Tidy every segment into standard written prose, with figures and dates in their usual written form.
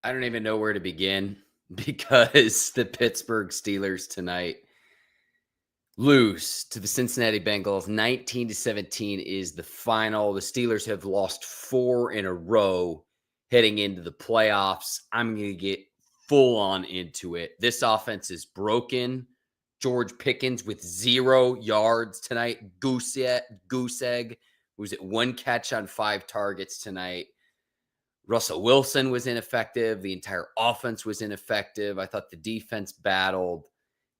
I don't even know where to begin because the Pittsburgh Steelers tonight lose to the Cincinnati Bengals. 19-17 is the final. The Steelers have lost 4 in a row heading into the playoffs. I'm going to get full on into it. This offense is broken. George Pickens with 0 yards tonight. Goose egg. Was it 1 catch on 5 targets tonight? Russell Wilson was ineffective. The entire offense was ineffective. I thought the defense battled.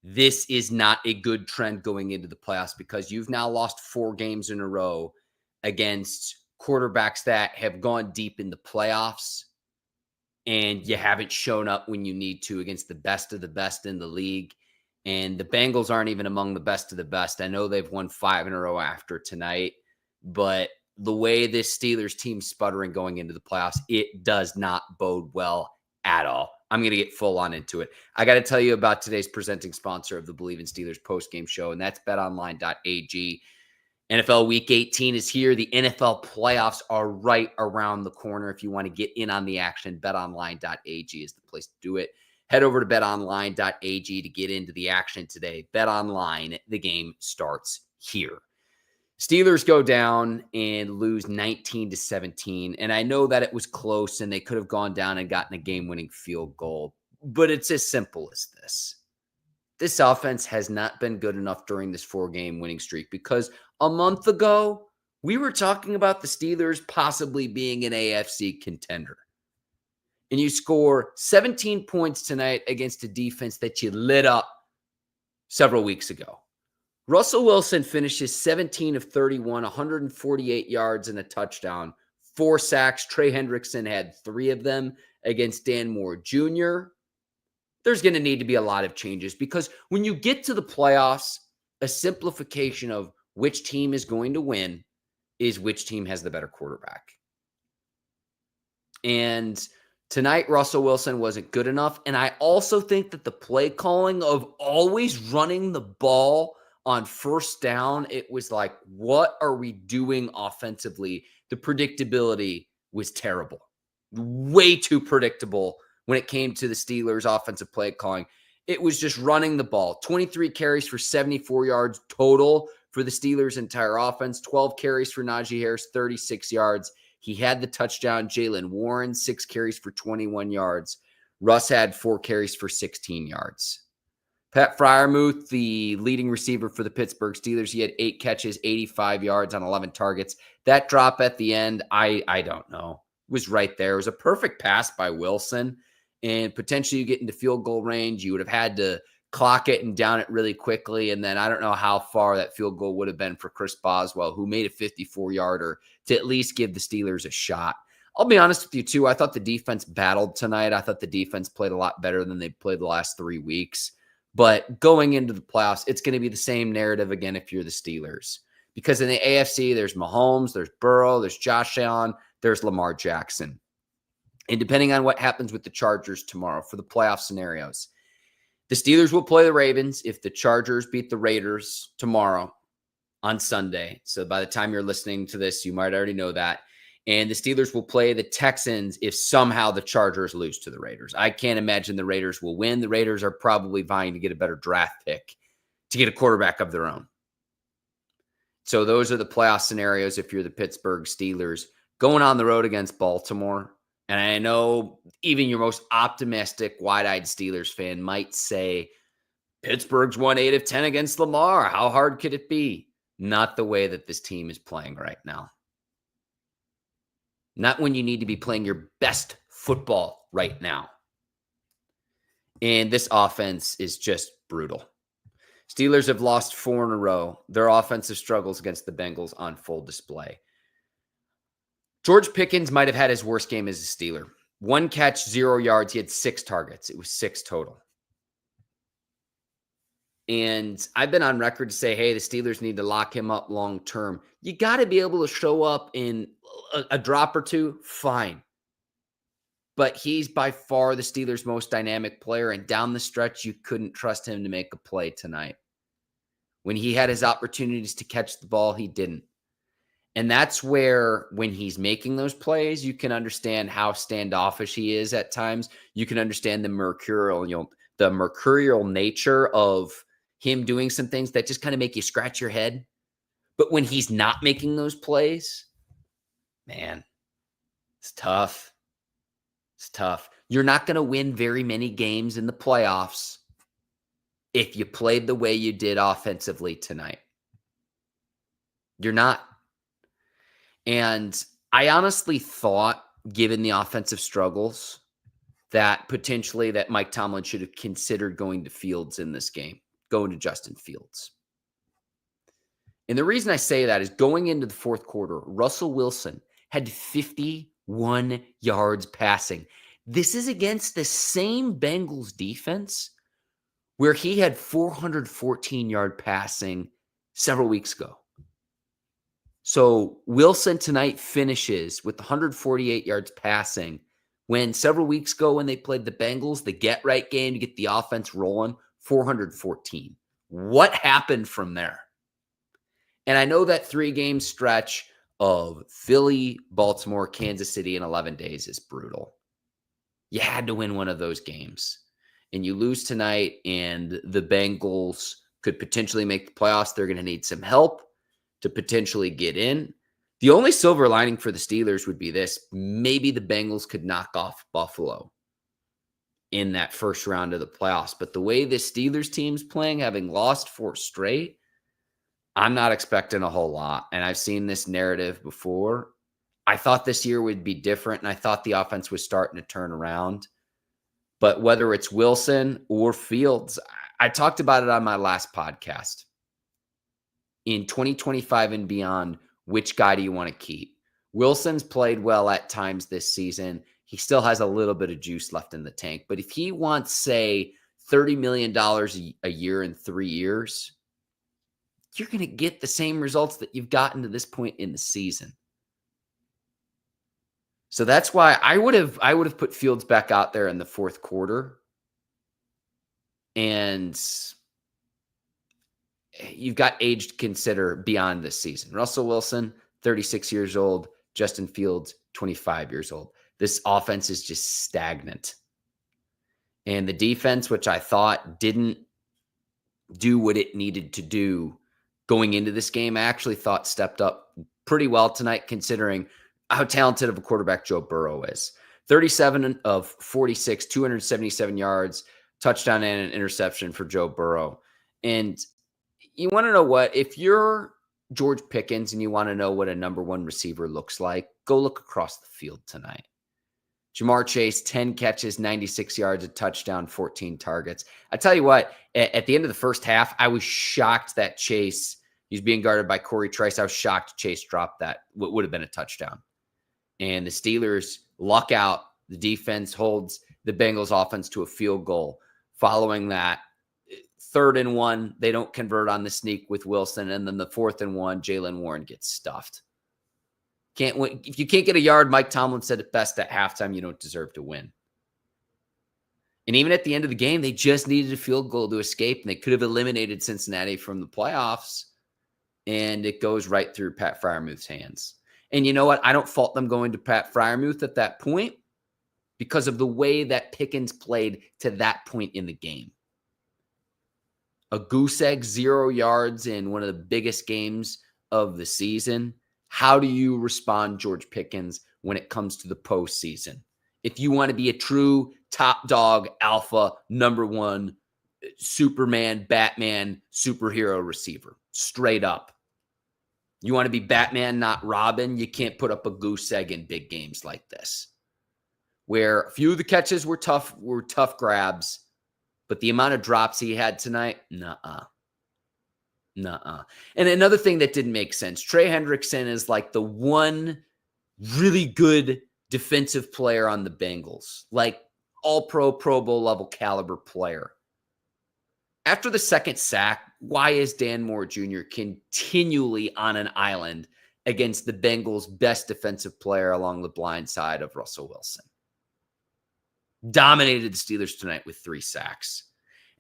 This is not a good trend going into the playoffs because you've now lost 4 games in a row against quarterbacks that have gone deep in the playoffs, and you haven't shown up when you need to against the best of the best in the league. And the Bengals aren't even among the best of the best. I know they've won 5 in a row after tonight, but the way this Steelers team's sputtering going into the playoffs, it does not bode well at all. I'm going to get full on into it. I got to tell you about today's presenting sponsor of the Bleav in Steelers postgame show, and that's BetOnline.ag. NFL Week 18 is here. The NFL playoffs are right around the corner. If you want to get in on the action, BetOnline.ag is the place to do it. Head over to BetOnline.ag to get into the action today. BetOnline, the game starts here. Steelers go down and lose 19-17. And I know that it was close and they could have gone down and gotten a game-winning field goal. But it's as simple as this. This offense has not been good enough during this 4-game winning streak because a month ago, we were talking about the Steelers possibly being an AFC contender. And you score 17 points tonight against a defense that you lit up several weeks ago. Russell Wilson finishes 17 of 31, 148 yards and a touchdown, 4 sacks. Trey Hendrickson had 3 of them against Dan Moore Jr. There's going to need to be a lot of changes because when you get to the playoffs, a simplification of which team is going to win is which team has the better quarterback. And tonight, Russell Wilson wasn't good enough. And I also think that the play calling of always running the ball on first down, it was like, what are we doing offensively? The predictability was terrible. Way too predictable when it came to the Steelers' offensive play calling. It was just running the ball. 23 carries for 74 yards total for the Steelers' entire offense. 12 carries for Najee Harris, 36 yards. He had the touchdown. Jaylen Warren, 6 carries for 21 yards. Russ had 4 carries for 16 yards. Pat Freiermuth, the leading receiver for the Pittsburgh Steelers, he had 8 catches, 85 yards on 11 targets. That drop at the end, I don't know. It was right there. It was a perfect pass by Wilson, and potentially you get into field goal range. You would have had to clock it and down it really quickly, and then I don't know how far that field goal would have been for Chris Boswell, who made a 54-yarder to at least give the Steelers a shot. I'll be honest with you, too. I thought the defense battled tonight. I thought the defense played a lot better than they played the last 3 weeks. But going into the playoffs, it's going to be the same narrative again if you're the Steelers. Because in the AFC, there's Mahomes, there's Burrow, there's Josh Allen, there's Lamar Jackson. And depending on what happens with the Chargers tomorrow for the playoff scenarios, the Steelers will play the Ravens if the Chargers beat the Raiders tomorrow on Sunday. So by the time you're listening to this, you might already know that. And the Steelers will play the Texans if somehow the Chargers lose to the Raiders. I can't imagine the Raiders will win. The Raiders are probably vying to get a better draft pick to get a quarterback of their own. So those are the playoff scenarios if you're the Pittsburgh Steelers going on the road against Baltimore. And I know even your most optimistic, wide-eyed Steelers fan might say, Pittsburgh's won 8 of 10 against Lamar. How hard could it be? Not the way that this team is playing right now. Not when you need to be playing your best football right now. And this offense is just brutal. Steelers have lost 4 in a row. Their offensive struggles against the Bengals on full display. George Pickens might have had his worst game as a Steeler. 1 catch, 0 yards. He had 6 targets. It was 6 total. And I've been on record to say, hey, the Steelers need to lock him up long term. You got to be able to show up in a drop or 2, fine. But he's by far the Steelers' most dynamic player, and down the stretch, you couldn't trust him to make a play tonight. When he had his opportunities to catch the ball, he didn't. And that's where, when he's making those plays, you can understand how standoffish he is at times. You can understand the mercurial nature of him doing some things that just kind of make you scratch your head. But when he's not making those plays, man, it's tough. It's tough. You're not going to win very many games in the playoffs if you played the way you did offensively tonight. You're not. And I honestly thought, given the offensive struggles, that potentially that Mike Tomlin should have considered going to Fields in this game, going to Justin Fields. And the reason I say that is, going into the fourth quarter, Russell Wilson had 51 yards passing. This is against the same Bengals defense where he had 414-yard passing several weeks ago. So Wilson tonight finishes with 148 yards passing, when several weeks ago when they played the Bengals, the get-right game to get the offense rolling, 414. What happened from there? And I know that 3-game stretch of Philly, Baltimore, Kansas City in 11 days is brutal. You had to win one of those games. And you lose tonight, and the Bengals could potentially make the playoffs. They're going to need some help to potentially get in. The only silver lining for the Steelers would be this: maybe the Bengals could knock off Buffalo in that first round of the playoffs. But the way the Steelers team's playing, having lost 4 straight, I'm not expecting a whole lot. And I've seen this narrative before. I thought this year would be different, and I thought the offense was starting to turn around. But whether it's Wilson or Fields, I talked about it on my last podcast. In 2025 and beyond, which guy do you want to keep? Wilson's played well at times this season. He still has a little bit of juice left in the tank. But if he wants, say, $30 million a year in 3 years, you're going to get the same results that you've gotten to this point in the season. So that's why I would have put Fields back out there in the fourth quarter. And you've age to consider beyond this season. Russell Wilson, 36 years old. Justin Fields, 25 years old. This offense is just stagnant. And the defense, which I thought didn't do what it needed to do going into this game, I actually thought stepped up pretty well tonight, considering how talented of a quarterback Joe Burrow is. 37 of 46, 277 yards, touchdown and an interception for Joe Burrow. And you want to know what? If you're George Pickens and you want to know what a number 1 receiver looks like, go look across the field tonight. Jamar Chase, 10 catches, 96 yards, a touchdown, 14 targets. I tell you what, at the end of the first half, I was shocked that Chase, he's being guarded by Corey Trice. I was shocked Chase dropped that, what would have been a touchdown. And the Steelers luck out. The defense holds the Bengals offense to a field goal. Following that, 3rd and 1, they don't convert on the sneak with Wilson. And then the 4th and 1, Jaylen Warren gets stuffed. Can't win. If you can't get a yard, Mike Tomlin said it best at halftime, you don't deserve to win. And even at the end of the game, they just needed a field goal to escape, and they could have eliminated Cincinnati from the playoffs. And it goes right through Pat Freiermuth's hands. And you know what? I don't fault them going to Pat Freiermuth at that point because of the way that Pickens played to that point in the game. A goose egg, 0 yards in one of the biggest games of the season. How do you respond, George Pickens, when it comes to the postseason? If you want to be a true top dog, alpha, number 1, Superman, Batman, superhero receiver, straight up. You want to be Batman, not Robin? You can't put up a goose egg in big games like this, where a few of the catches were tough grabs, but the amount of drops he had tonight, nuh-uh. And another thing that didn't make sense, Trey Hendrickson is like the one really good defensive player on the Bengals, like all-pro, Pro Bowl level caliber player. After the second sack, why is Dan Moore Jr. continually on an island against the Bengals' best defensive player along the blind side of Russell Wilson? Dominated the Steelers tonight with 3 sacks.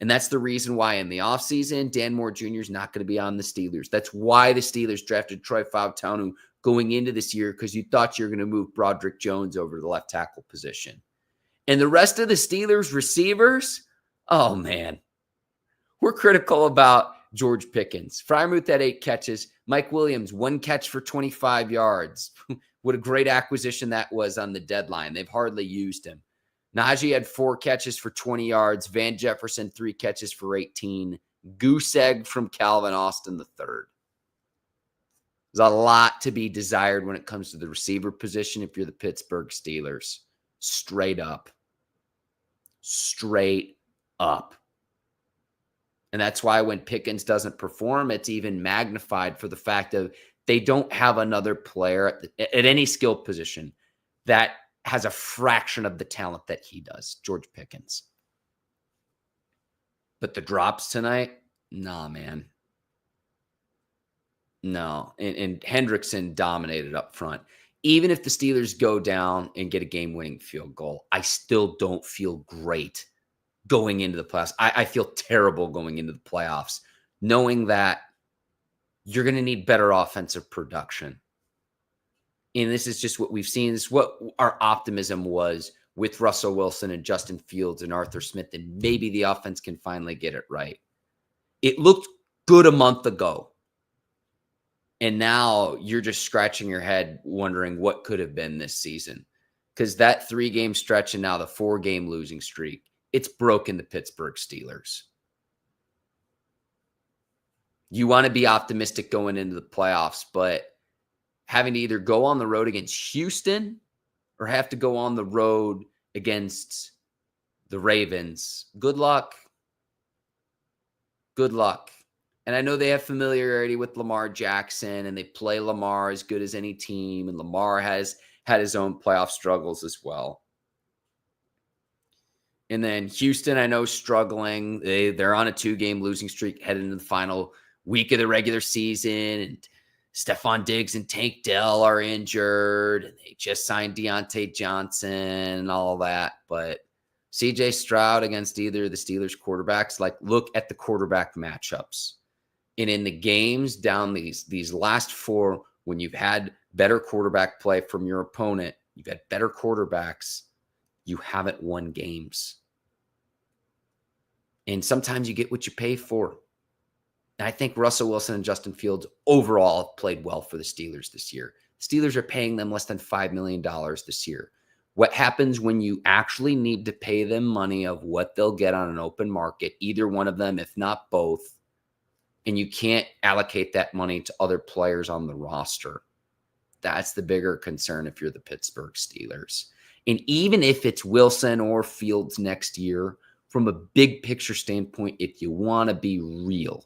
And that's the reason why in the offseason, Dan Moore Jr. is not going to be on the Steelers. That's why the Steelers drafted Troy Fautanu going into this year because you thought you were going to move Broderick Jones over to the left tackle position. And the rest of the Steelers receivers, oh man, we're critical about George Pickens. Freiermuth had 8 catches. Mike Williams, 1 catch for 25 yards. What a great acquisition that was on the deadline. They've hardly used him. Najee had 4 catches for 20 yards. Van Jefferson, 3 catches for 18. Goose egg from Calvin Austin III. There's a lot to be desired when it comes to the receiver position if you're the Pittsburgh Steelers. Straight up. Straight up. And that's why when Pickens doesn't perform, it's even magnified for the fact of they don't have another player at any skill position that has a fraction of the talent that he does, George Pickens. But the drops tonight, nah, man. No. And Hendrickson dominated up front. Even if the Steelers go down and get a game-winning field goal, I still don't feel great going into the playoffs. I feel terrible going into the playoffs, knowing that you're going to need better offensive production. And this is just what we've seen. This is what our optimism was with Russell Wilson and Justin Fields and Arthur Smith, and maybe the offense can finally get it right. It looked good a month ago. And now you're just scratching your head wondering what could have been this season. Because that 3-game stretch and now the 4-game losing streak, it's broken the Pittsburgh Steelers. You want to be optimistic going into the playoffs, but having to either go on the road against Houston or have to go on the road against the Ravens, good luck. Good luck. And I know they have familiarity with Lamar Jackson and they play Lamar as good as any team. And Lamar has had his own playoff struggles as well. And then Houston, I know, struggling. They're on a 2-game losing streak heading into the final week of the regular season. And Stephon Diggs and Tank Dell are injured. And they just signed Deontay Johnson and all that. But CJ Stroud against either of the Steelers quarterbacks, like, look at the quarterback matchups. And in the games down these last 4, when you've had better quarterback play from your opponent, you've had better quarterbacks, you haven't won games. And sometimes you get what you pay for. And I think Russell Wilson and Justin Fields overall have played well for the Steelers this year. The Steelers are paying them less than $5 million this year. What happens when you actually need to pay them money of what they'll get on an open market, either one of them, if not both, and you can't allocate that money to other players on the roster? That's the bigger concern if you're the Pittsburgh Steelers. And even if it's Wilson or Fields next year, from a big picture standpoint, if you want to be real,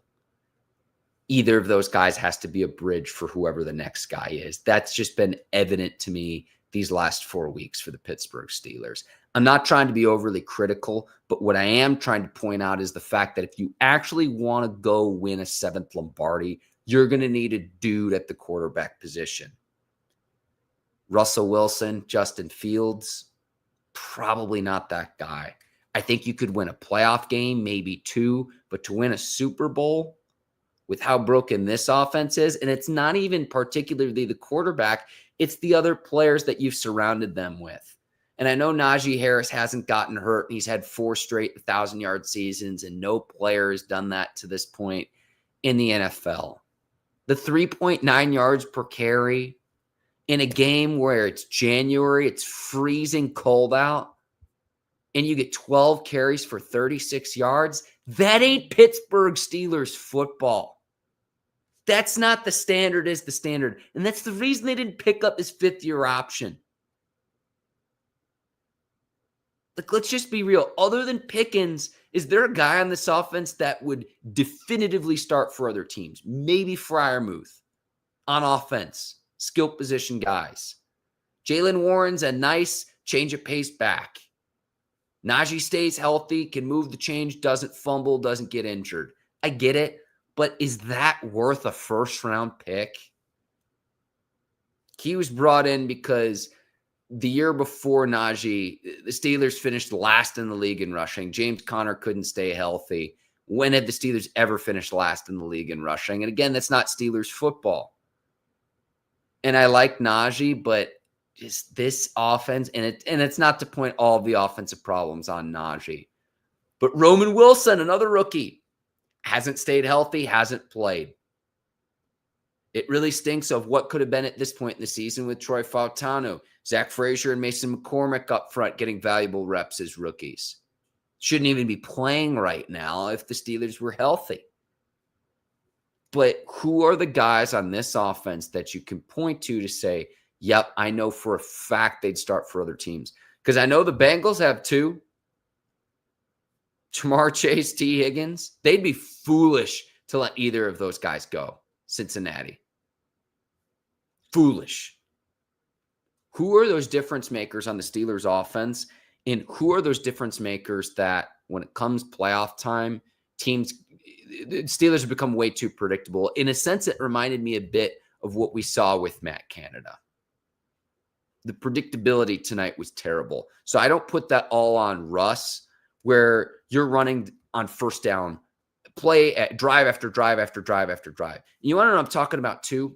either of those guys has to be a bridge for whoever the next guy is. That's just been evident to me these last 4 weeks for the Pittsburgh Steelers. I'm not trying to be overly critical, but what I am trying to point out is the fact that if you actually want to go win a 7th Lombardi, you're going to need a dude at the quarterback position. Russell Wilson, Justin Fields, probably not that guy. I think you could win a playoff game, maybe 2, but to win a Super Bowl with how broken this offense is, and it's not even particularly the quarterback, it's the other players that you've surrounded them with. And I know Najee Harris hasn't gotten hurt. He's had 4 straight 1,000-yard seasons, and no player has done that to this point in the NFL. The 3.9 yards per carry in a game where it's January, it's freezing cold out, and you get 12 carries for 36 yards, that ain't Pittsburgh Steelers football. That's not the standard is the standard. And that's the reason they didn't pick up his 5th-year option. Like, let's just be real. Other than Pickens, is there a guy on this offense that would definitively start for other teams? Maybe Freiermuth on offense. Skill position guys. Jalen Warren's a nice change of pace back. Najee stays healthy, can move the change, doesn't fumble, doesn't get injured. I get it, but is that worth a first-round pick? He was brought in because the year before Najee, the Steelers finished last in the league in rushing. James Conner couldn't stay healthy. When had the Steelers ever finished last in the league in rushing? And again, that's not Steelers football. And I like Najee, but just this offense, and it's not to point all of the offensive problems on Najee. But Roman Wilson, another rookie, hasn't stayed healthy, hasn't played. It really stinks of what could have been at this point in the season with Troy Fautanu, Zach Frazier, and Mason McCormick up front getting valuable reps as rookies. Shouldn't even be playing right now if the Steelers were healthy. But who are the guys on this offense that you can point to say, yep, I know for a fact they'd start for other teams? Because I know the Bengals have two. Jamar Chase, T. Higgins. They'd be foolish to let either of those guys go. Cincinnati. Foolish. Who are those difference makers on the Steelers offense? And who are those difference makers that when it comes playoff time, the Steelers have become way too predictable. In a sense, it reminded me a bit of what we saw with Matt Canada. The predictability tonight was terrible. So I don't put that all on Russ, where you're running on first down, play at drive after drive after drive after drive. You want to know what I'm talking about too?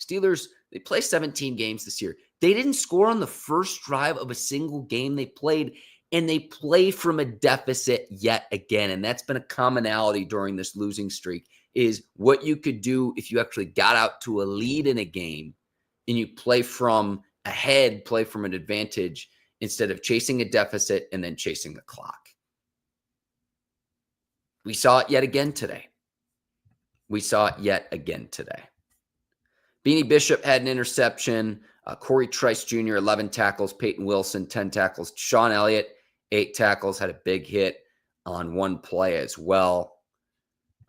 Steelers, they play 17 games this year. They didn't score on the first drive of a single game they played, and they play from a deficit yet again. And that's been a commonality during this losing streak, is what you could do if you actually got out to a lead in a game and you play from ahead, play from an advantage, instead of chasing a deficit and then chasing the clock. We saw it yet again today. Beanie Bishop had an interception. Corey Trice Jr., 11 tackles. Peyton Wilson, 10 tackles. Sean Elliott, 8 tackles, had a big hit on one play as well.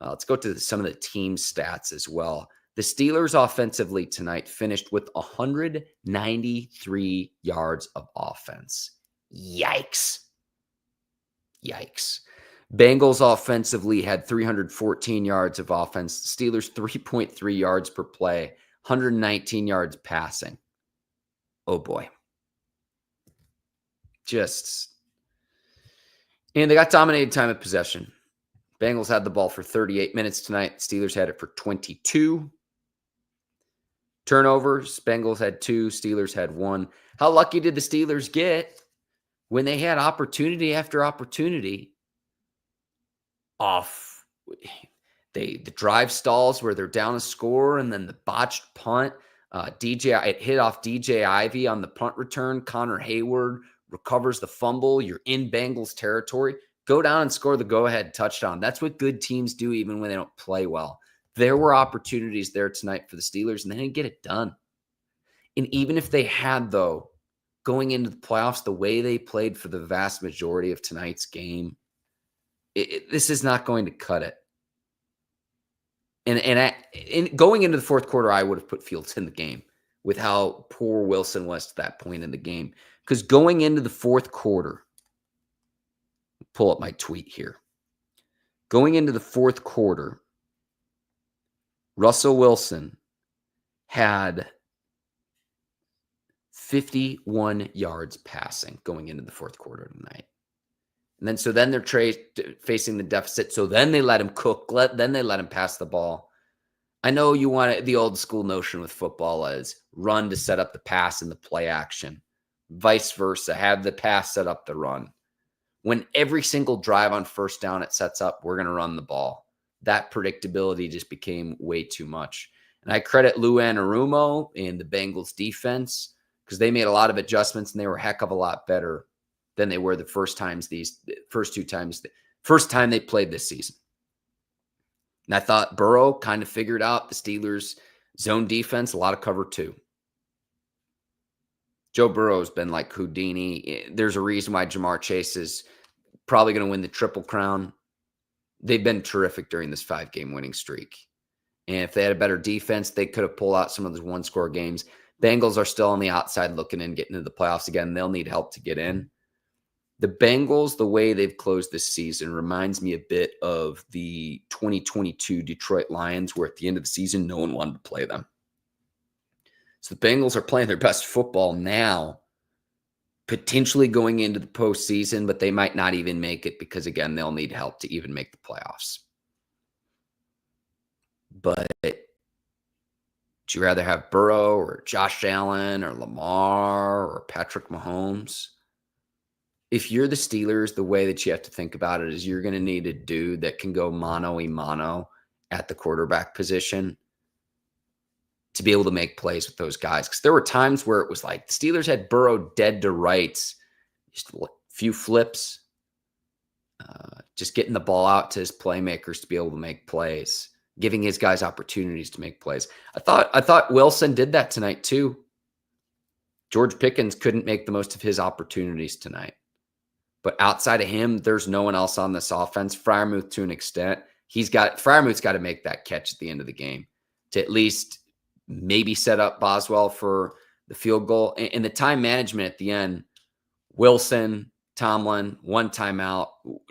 Let's go to some of the team stats as well. The Steelers offensively tonight finished with 193 yards of offense. Yikes. Bengals offensively had 314 yards of offense. The Steelers 3.3 yards per play, 119 yards passing. Oh boy. And they got dominated time of possession. Bengals had the ball for 38 minutes tonight. Steelers had it for 22. Turnovers, Bengals had 2, Steelers had 1. How lucky did the Steelers get when they had opportunity after opportunity off the drive stalls where they're down a score, and then the botched punt? It hit off DJ Ivey on the punt return. Connor Hayward recovers the fumble. You're in Bengals territory. Go down and score the go-ahead touchdown. That's what good teams do even when they don't play well. There were opportunities there tonight for the Steelers, and they didn't get it done. And even if they had, though, going into the playoffs, the way they played for the vast majority of tonight's game, this is not going to cut it. And going into the fourth quarter, I would have put Fields in the game with how poor Wilson was to that point in the game. Because going into the fourth quarter, pull up my tweet here. Going into the fourth quarter, Russell Wilson had 51 yards passing going into the fourth quarter tonight. And then they're facing the deficit. So then they let him cook. Then they let him pass the ball. I know you want the old school notion with football is run to set up the pass and the play action. Vice versa. Have the pass set up the run. When every single drive on first down it sets up, we're going to run the ball. That predictability just became way too much. And I credit Lou Anarumo and the Bengals defense because they made a lot of adjustments and they were a heck of a lot better than they were the first time they played this season. And I thought Burrow kind of figured out the Steelers' zone defense, a lot of cover too. Joe Burrow's been like Houdini. There's a reason why Jamar Chase is probably going to win the Triple Crown. They've been terrific during this 5-game winning streak. And if they had a better defense, they could have pulled out some of those one-score games. Bengals are still on the outside looking in, getting into the playoffs again. They'll need help to get in. The Bengals, the way they've closed this season, reminds me a bit of the 2022 Detroit Lions, where at the end of the season, no one wanted to play them. So the Bengals are playing their best football now, potentially going into the postseason, but they might not even make it because, again, they'll need help to even make the playoffs. But Would you rather have Burrow or Josh Allen or Lamar or Patrick Mahomes? If you're the Steelers, the way that you have to think about it is you're going to need a dude that can go mano-a-mano at the quarterback position to be able to make plays with those guys. Because there were times where it was like the Steelers had Burrow dead to rights, just a few flips, just getting the ball out to his playmakers to be able to make plays, giving his guys opportunities to make plays. I thought Wilson did that tonight too. George Pickens couldn't make the most of his opportunities tonight. But outside of him, there's no one else on this offense. Freiermuth, to an extent, Freiermuth's got to make that catch at the end of the game to at least maybe set up Boswell for the field goal. And the time management at the end, Wilson, Tomlin, one timeout,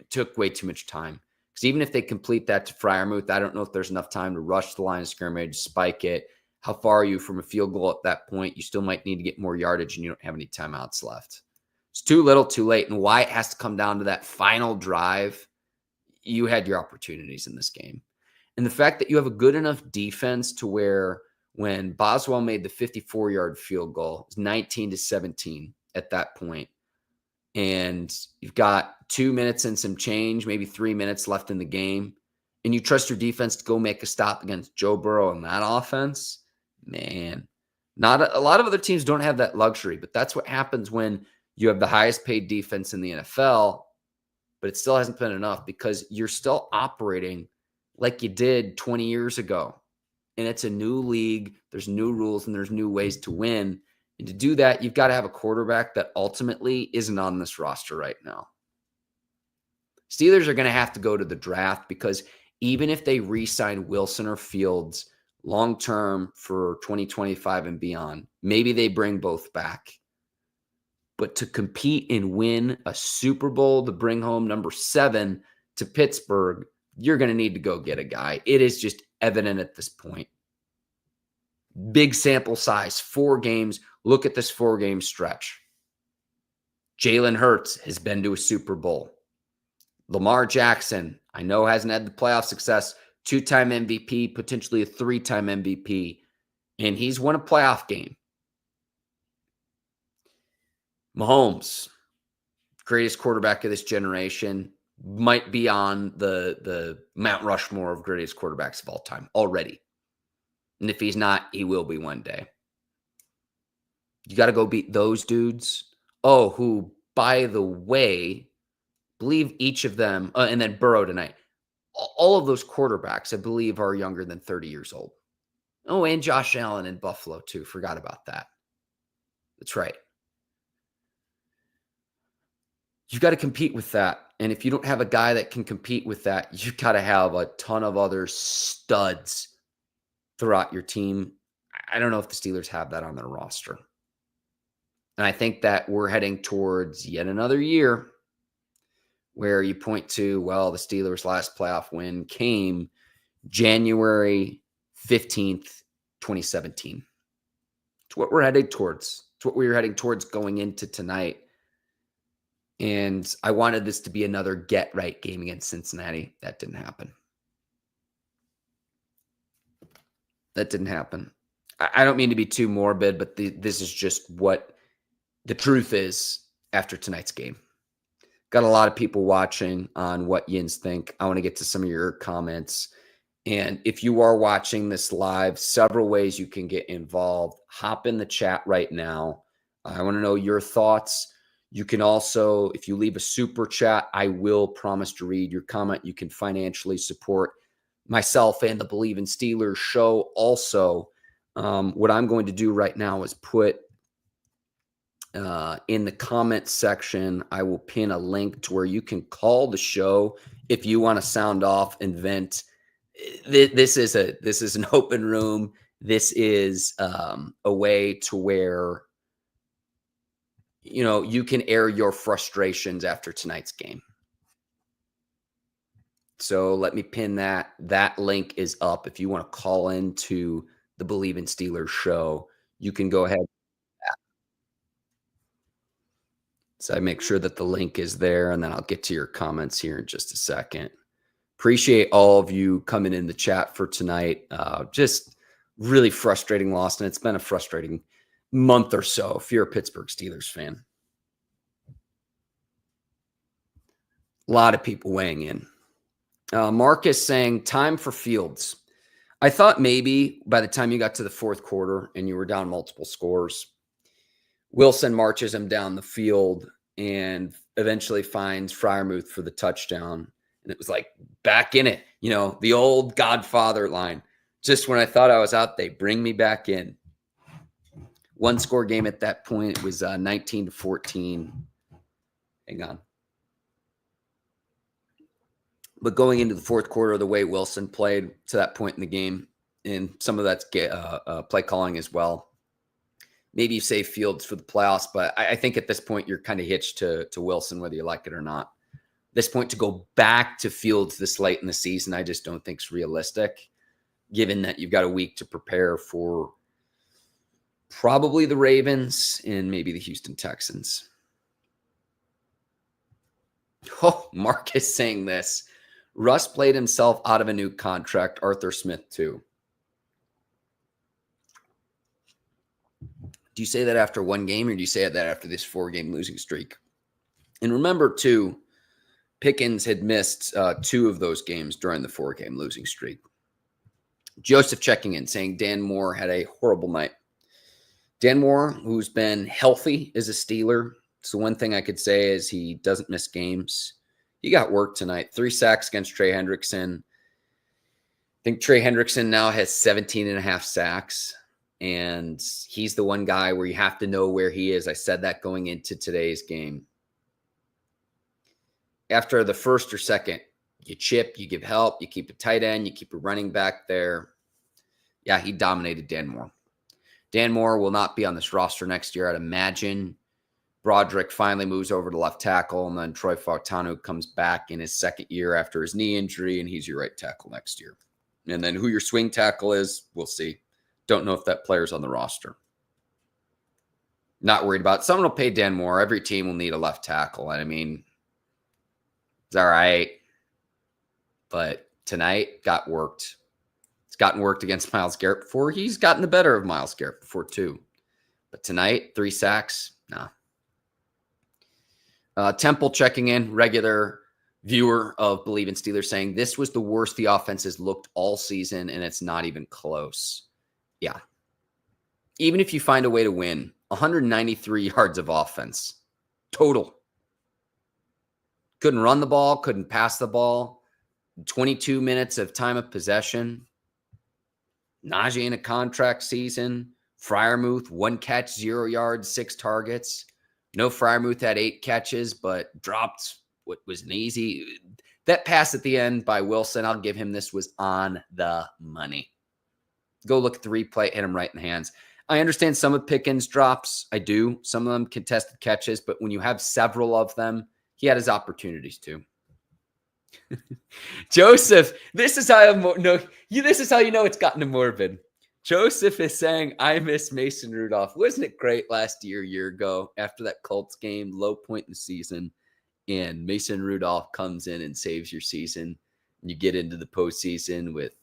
took way too much time. Because even if they complete that to Freiermuth, I don't know if there's enough time to rush the line of scrimmage, spike it. How far are you from a field goal at that point? You still might need to get more yardage, and you don't have any timeouts left. It's too little, too late. And why it has to come down to that final drive, you had your opportunities in this game. And the fact that you have a good enough defense to where when Boswell made the 54-yard field goal, it was 19-17 at that point. And you've got 2 minutes and some change, maybe 3 minutes left in the game. And you trust your defense to go make a stop against Joe Burrow and that offense. Man, not a lot of other teams don't have that luxury, but that's what happens when you have the highest paid defense in the NFL, but it still hasn't been enough because you're still operating like you did 20 years ago. And it's a new league. There's new rules and there's new ways to win. And to do that, you've got to have a quarterback that ultimately isn't on this roster right now. Steelers are going to have to go to the draft because even if they re-sign Wilson or Fields long-term for 2025 and beyond, maybe they bring both back. But to compete and win a Super Bowl to bring home number 7 to Pittsburgh, you're going to need to go get a guy. It is just evident at this point. Big sample size, 4 games. Look at this 4-game stretch. Jalen Hurts has been to a Super Bowl. Lamar Jackson, I know hasn't had the playoff success, 2-time MVP, potentially a 3-time MVP, and he's won a playoff game. Mahomes, greatest quarterback of this generation, might be on the Mount Rushmore of greatest quarterbacks of all time already. And if he's not, he will be one day. You got to go beat those dudes. Oh, who, by the way, Bleav each of them, and then Burrow tonight, all of those quarterbacks, I Bleav, are younger than 30 years old. Oh, and Josh Allen in Buffalo, too. Forgot about that. That's right. You've got to compete with that. And if you don't have a guy that can compete with that, you've got to have a ton of other studs throughout your team. I don't know if the Steelers have that on their roster. And I think that we're heading towards yet another year where you point to, well, the Steelers' last playoff win came January 15th, 2017. It's what we're heading towards. It's what we were heading towards going into tonight. And I wanted this to be another get-right game against Cincinnati. That didn't happen. That didn't happen. I don't mean to be too morbid, but this is just what the truth is after tonight's game. Got a lot of people watching on what Yinz think. I want to get to some of your comments. And if you are watching this live, several ways you can get involved. Hop in the chat right now. I want to know your thoughts. You can also, if you leave a super chat, I will promise to read your comment. You can financially support myself and the Bleav in Steelers show. Also, what I'm going to do right now is put in the comment section, I will pin a link to where you can call the show if you want to sound off and vent. This is an open room. This is a way to where you can air your frustrations after tonight's game. So let me pin that. That link is up. If you want to call into the Bleav in Steelers show, you can go ahead. So I make sure that the link is there, and then I'll get to your comments here in just a second. Appreciate all of you coming in the chat for tonight. Just Really frustrating loss, and it's been a frustrating month or so if you're a Pittsburgh Steelers fan. A lot of people weighing in. Marcus saying, time for Fields. I thought maybe by the time you got to the fourth quarter and you were down multiple scores, Wilson marches him down the field and eventually finds Freiermuth for the touchdown. And it was like, back in it, the old Godfather line. Just when I thought I was out, they bring me back in. One score game at that point. It was 19-14. Hang on. But going into the fourth quarter, the way Wilson played to that point in the game, and some of that's play calling as well. Maybe you save Fields for the playoffs, but I think at this point you're kind of hitched to Wilson, whether you like it or not. At this point, to go back to Fields this late in the season, I just don't think is realistic, given that you've got a week to prepare for probably the Ravens and maybe the Houston Texans. Oh, Mark is saying this. Russ played himself out of a new contract. Arthur Smith, too. Do you say that after one game, or do you say that after this 4-game losing streak? And remember, too, Pickens had missed 2 of those games during the 4-game losing streak. Joseph checking in, saying Dan Moore had a horrible night. Dan Moore, who's been healthy as a Steeler, so one thing I could say is he doesn't miss games. He got work tonight. 3 sacks against Trey Hendrickson. I think Trey Hendrickson now has 17.5 sacks, and he's the one guy where you have to know where he is. I said that going into today's game. After the first or second, you chip, you give help, you keep a tight end, you keep a running back there. Yeah, he dominated Dan Moore. Dan Moore will not be on this roster next year, I'd imagine. Broderick finally moves over to left tackle, and then Troy Fautanu comes back in his second year after his knee injury, and he's your right tackle next year. And then who your swing tackle is, we'll see. Don't know if that player's on the roster. Not worried about it. Someone will pay Dan Moore. Every team will need a left tackle. I mean, it's all right. But tonight got worked. It's gotten worked against Myles Garrett before. He's gotten the better of Myles Garrett before, too. But tonight, 3 sacks, nah. Temple checking in, regular viewer of Bleav in Steelers, saying this was the worst the offense has looked all season, and it's not even close. Yeah. Even if you find a way to win, 193 yards of offense total. Couldn't run the ball, couldn't pass the ball. 22 minutes of time of possession. Najee in a contract season. Freiermuth, 1 catch, 0 yards, 6 targets. No, Freiermuth had 8 catches, but dropped what was an easy. That pass at the end by Wilson, I'll give him this, was on the money. Go look at the replay, hit him right in the hands. I understand some of Pickens' drops. I do. Some of them contested catches, but when you have several of them, he had his opportunities too. Joseph, this is how this is how you know it's gotten to morbid. Joseph is saying, I miss Mason Rudolph. Wasn't it great last year ago, after that Colts game, low point in the season, and Mason Rudolph comes in and saves your season, and you get into the postseason with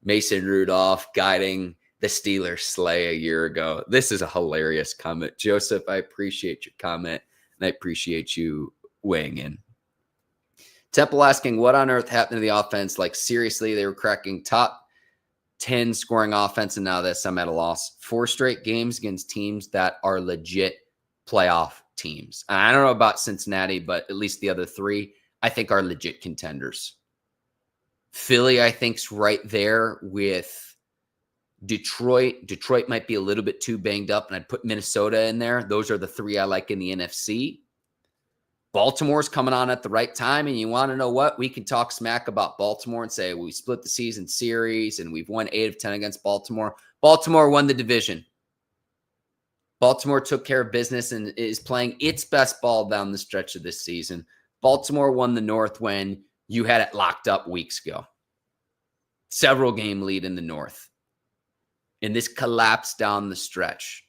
Mason Rudolph guiding the Steelers sleigh a year ago. This is a hilarious comment. Joseph, I appreciate your comment, and I appreciate you weighing in. Temple asking, what on earth happened to the offense? Like, seriously, they were cracking top 10 scoring offense, and now this, I'm at a loss. 4 straight games against teams that are legit playoff teams. And I don't know about Cincinnati, but at least the other 3, I think, are legit contenders. Philly, I think, is right there with Detroit. Detroit might be a little bit too banged up, and I'd put Minnesota in there. Those are the 3 I like in the NFC. Baltimore's coming on at the right time, and you want to know what? We can talk smack about Baltimore and say we split the season series and we've won 8 of 10 against Baltimore. Baltimore won the division. Baltimore took care of business and is playing its best ball down the stretch of this season. Baltimore won the North when you had it locked up weeks ago. Several game lead in the North. And this collapsed down the stretch.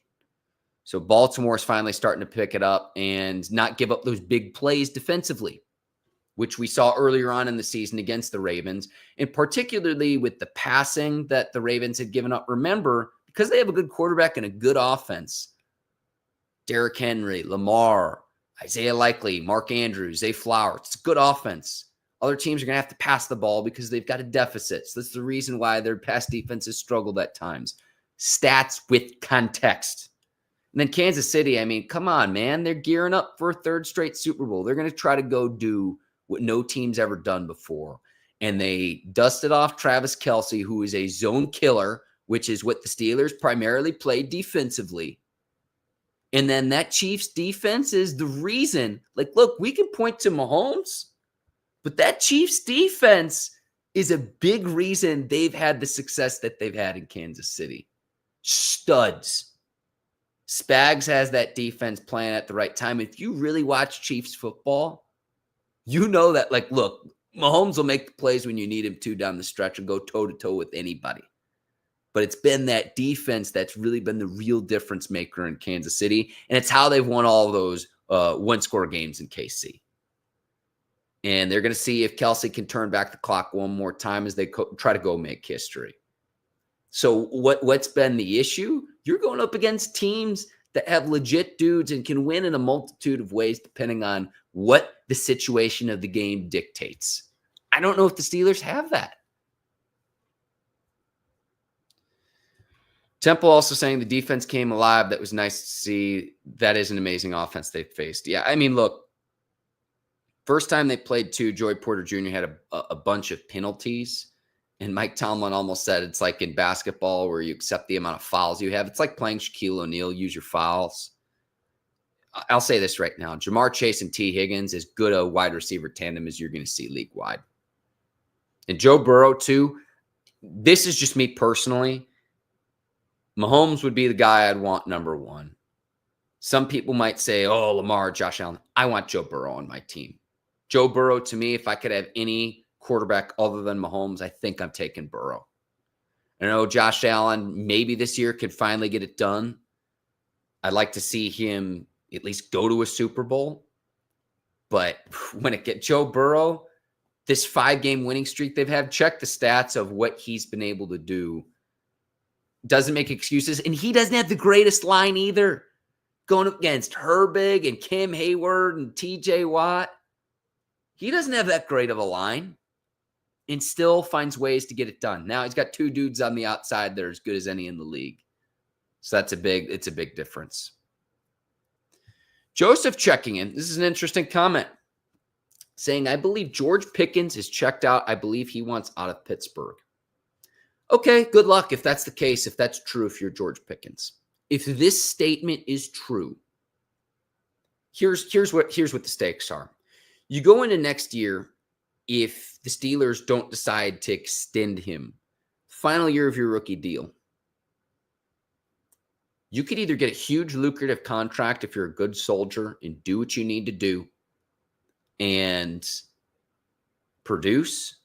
So Baltimore's finally starting to pick it up and not give up those big plays defensively. which we saw earlier on in the season against the Ravens, and particularly with the passing that the Ravens had given up. Remember, because they have a good quarterback and a good offense, Derrick Henry, Lamar, Isaiah Likely, Mark Andrews, Zay Flowers, it's a good offense. Other teams are going to have to pass the ball because they've got a deficit. So that's the reason why their pass defenses struggled at times. Stats with context. And then Kansas City, I mean, come on, man. They're gearing up for a third straight Super Bowl. They're going to try to go do what no team's ever done before. And they dusted off Travis Kelce, who is a zone killer, which is what the Steelers primarily played defensively. And then that Chiefs defense is the reason. Like, look, we can point to Mahomes, but that Chiefs defense is a big reason they've had the success that they've had in Kansas City. Studs. Spags has that defense playing at the right time. If you really watch Chiefs football, you know that, like, look, Mahomes will make the plays when you need him to down the stretch and go toe-to-toe with anybody. But it's been that defense that's really been the real difference maker in Kansas City, and it's how they've won all those one-score games in KC. And they're going to see if Kelce can turn back the clock one more time as they try to go make history. So what's been the issue? You're going up against teams that have legit dudes and can win in a multitude of ways depending on what the situation of the game dictates. I don't know if the Steelers have that. Temple also saying the defense came alive. That was nice to see. That is an amazing offense they faced. Yeah, I mean, look, first time they played two, Joey Porter Jr. had a bunch of penalties. And Mike Tomlin almost said it's like in basketball where you accept the amount of fouls you have. It's like playing Shaquille O'Neal, use your fouls. I'll say this right now. Jamar Chase and T. Higgins is good a wide receiver tandem as you're going to see league-wide. And Joe Burrow, too. This is just me personally. Mahomes would be the guy I'd want number one. Some people might say, oh, Lamar, Josh Allen. I want Joe Burrow on my team. Joe Burrow, to me, if I could have any quarterback other than Mahomes, I think I'm taking Burrow. I know Josh Allen maybe this year could finally get it done. I'd like to see him at least go to a Super Bowl. But when it gets Joe Burrow, this 5-game winning streak they've had, check the stats of what he's been able to do. Doesn't make excuses. And he doesn't have the greatest line either. Going up against Herbig and Cam Hayward and TJ Watt. He doesn't have that great of a line. And still finds ways to get it done. Now he's got two dudes on the outside that are as good as any in the league. So it's a big difference. Joseph checking in. This is an interesting comment. Saying, I believe George Pickens is checked out. I believe he wants out of Pittsburgh. Okay, good luck if that's the case, if that's true, if you're George Pickens. If this statement is true, here's what the stakes are. You go into next year, if the Steelers don't decide to extend him, final year of your rookie deal, you could either get a huge lucrative contract if you're a good soldier and do what you need to do and produce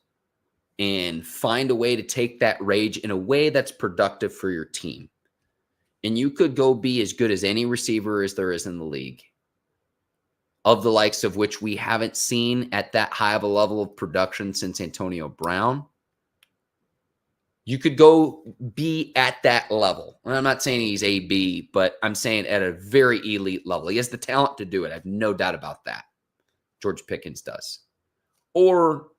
and find a way to take that rage in a way that's productive for your team. And you could go be as good as any receiver as there is in the league, of the likes of which we haven't seen at that high of a level of production since Antonio Brown. You could go be at that level. And I'm not saying he's AB, but I'm saying at a very elite level. He has the talent to do it. I have no doubt about that. George Pickens does. Or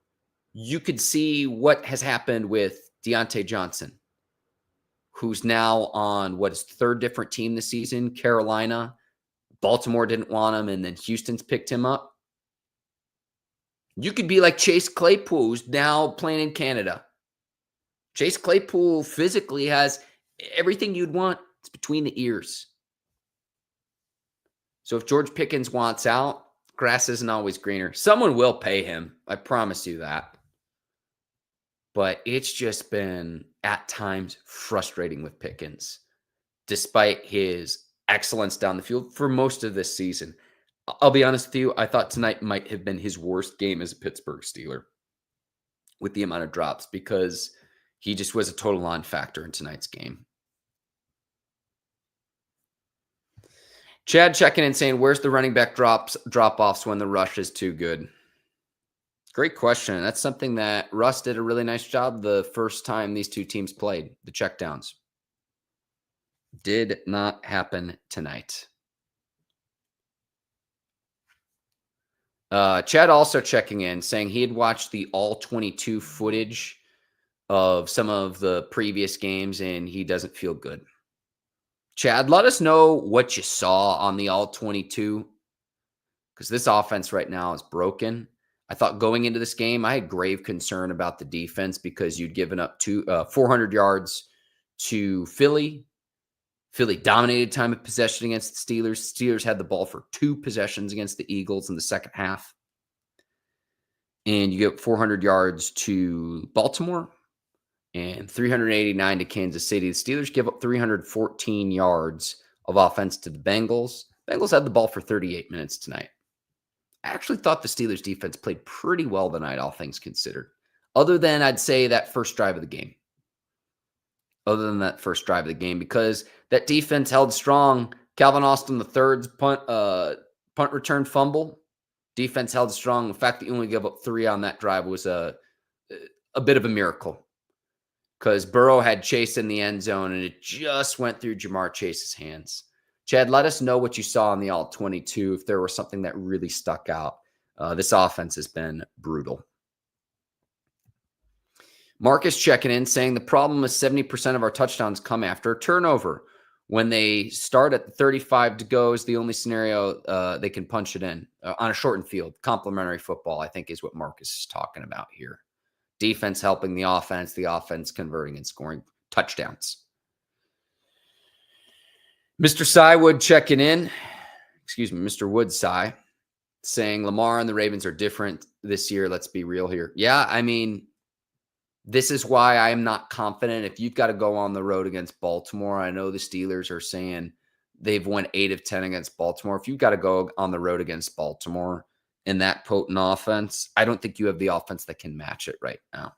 you could see what has happened with Deontay Johnson, who's now on his third different team this season, Carolina. Baltimore didn't want him, and then Houston's picked him up. You could be like Chase Claypool, who's now playing in Canada. Chase Claypool physically has everything you'd want. It's between the ears. So if George Pickens wants out, grass isn't always greener. Someone will pay him. I promise you that. But it's just been, at times, frustrating with Pickens, despite his excellence down the field for most of this season. I'll be honest with you, I thought tonight might have been his worst game as a Pittsburgh Steeler with the amount of drops, because he just was a total non-factor in tonight's game. Chad checking in saying, where's the running back drop-offs when the rush is too good? Great question. That's something that Russ did a really nice job the first time these two teams played, the checkdowns. Did not happen tonight. Chad also checking in, saying he had watched the all 22 footage of some of the previous games and he doesn't feel good. Chad, let us know what you saw on the all 22 because this offense right now is broken. I thought going into this game, I had grave concern about the defense because you'd given up 400 yards to Philly. Philly dominated time of possession against the Steelers. Steelers had the ball for 2 possessions against the Eagles in the second half. And you get 400 yards to Baltimore and 389 to Kansas City. The Steelers give up 314 yards of offense to the Bengals. Bengals had the ball for 38 minutes tonight. I actually thought the Steelers defense played pretty well tonight, all things considered. Other than, I'd say, that first drive of the game. Because that defense held strong. Calvin Austin III's punt return fumble. Defense held strong. The fact that you only gave up 3 on that drive was a bit of a miracle. Because Burrow had Chase in the end zone, and it just went through Jamar Chase's hands. Chad, let us know what you saw in the all 22, if there was something that really stuck out. This offense has been brutal. Mark is checking in, saying the problem is 70% of our touchdowns come after a turnover. When they start at the 35 to go is the only scenario they can punch it in on a shortened field. Complementary football, I think, is what Marcus is talking about here. Defense helping the offense converting and scoring touchdowns. Mr. Sywood checking in. Mr. Woodside saying Lamar and the Ravens are different this year. Let's be real here. Yeah, I mean, this is why I am not confident. If you've got to go on the road against Baltimore, I know the Steelers are saying they've won 8 of 10 against Baltimore. If you've got to go on the road against Baltimore in that potent offense, I don't think you have the offense that can match it right now.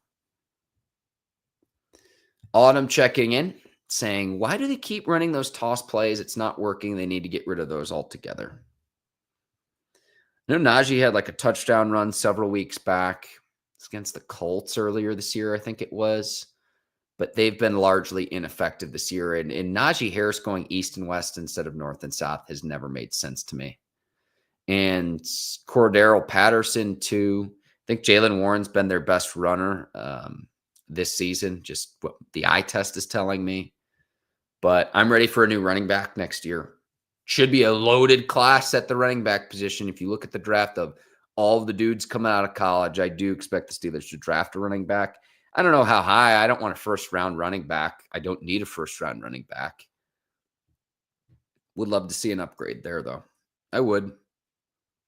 Autumn checking in, saying, why do they keep running those toss plays? It's not working. They need to get rid of those altogether. I know Najee had like a touchdown run several weeks back. It's against the Colts earlier this year, I think it was. But they've been largely ineffective this year. And Najee Harris going east and west instead of north and south has never made sense to me. And Cordero Patterson, too. I think Jaylen Warren's been their best runner this season, just what the eye test is telling me. But I'm ready for a new running back next year. Should be a loaded class at the running back position. If you look at the draft of all of the dudes coming out of college, I do expect the Steelers to draft a running back. I don't know how high. I don't want a first-round running back. I don't need a first-round running back. Would love to see an upgrade there, though. I would.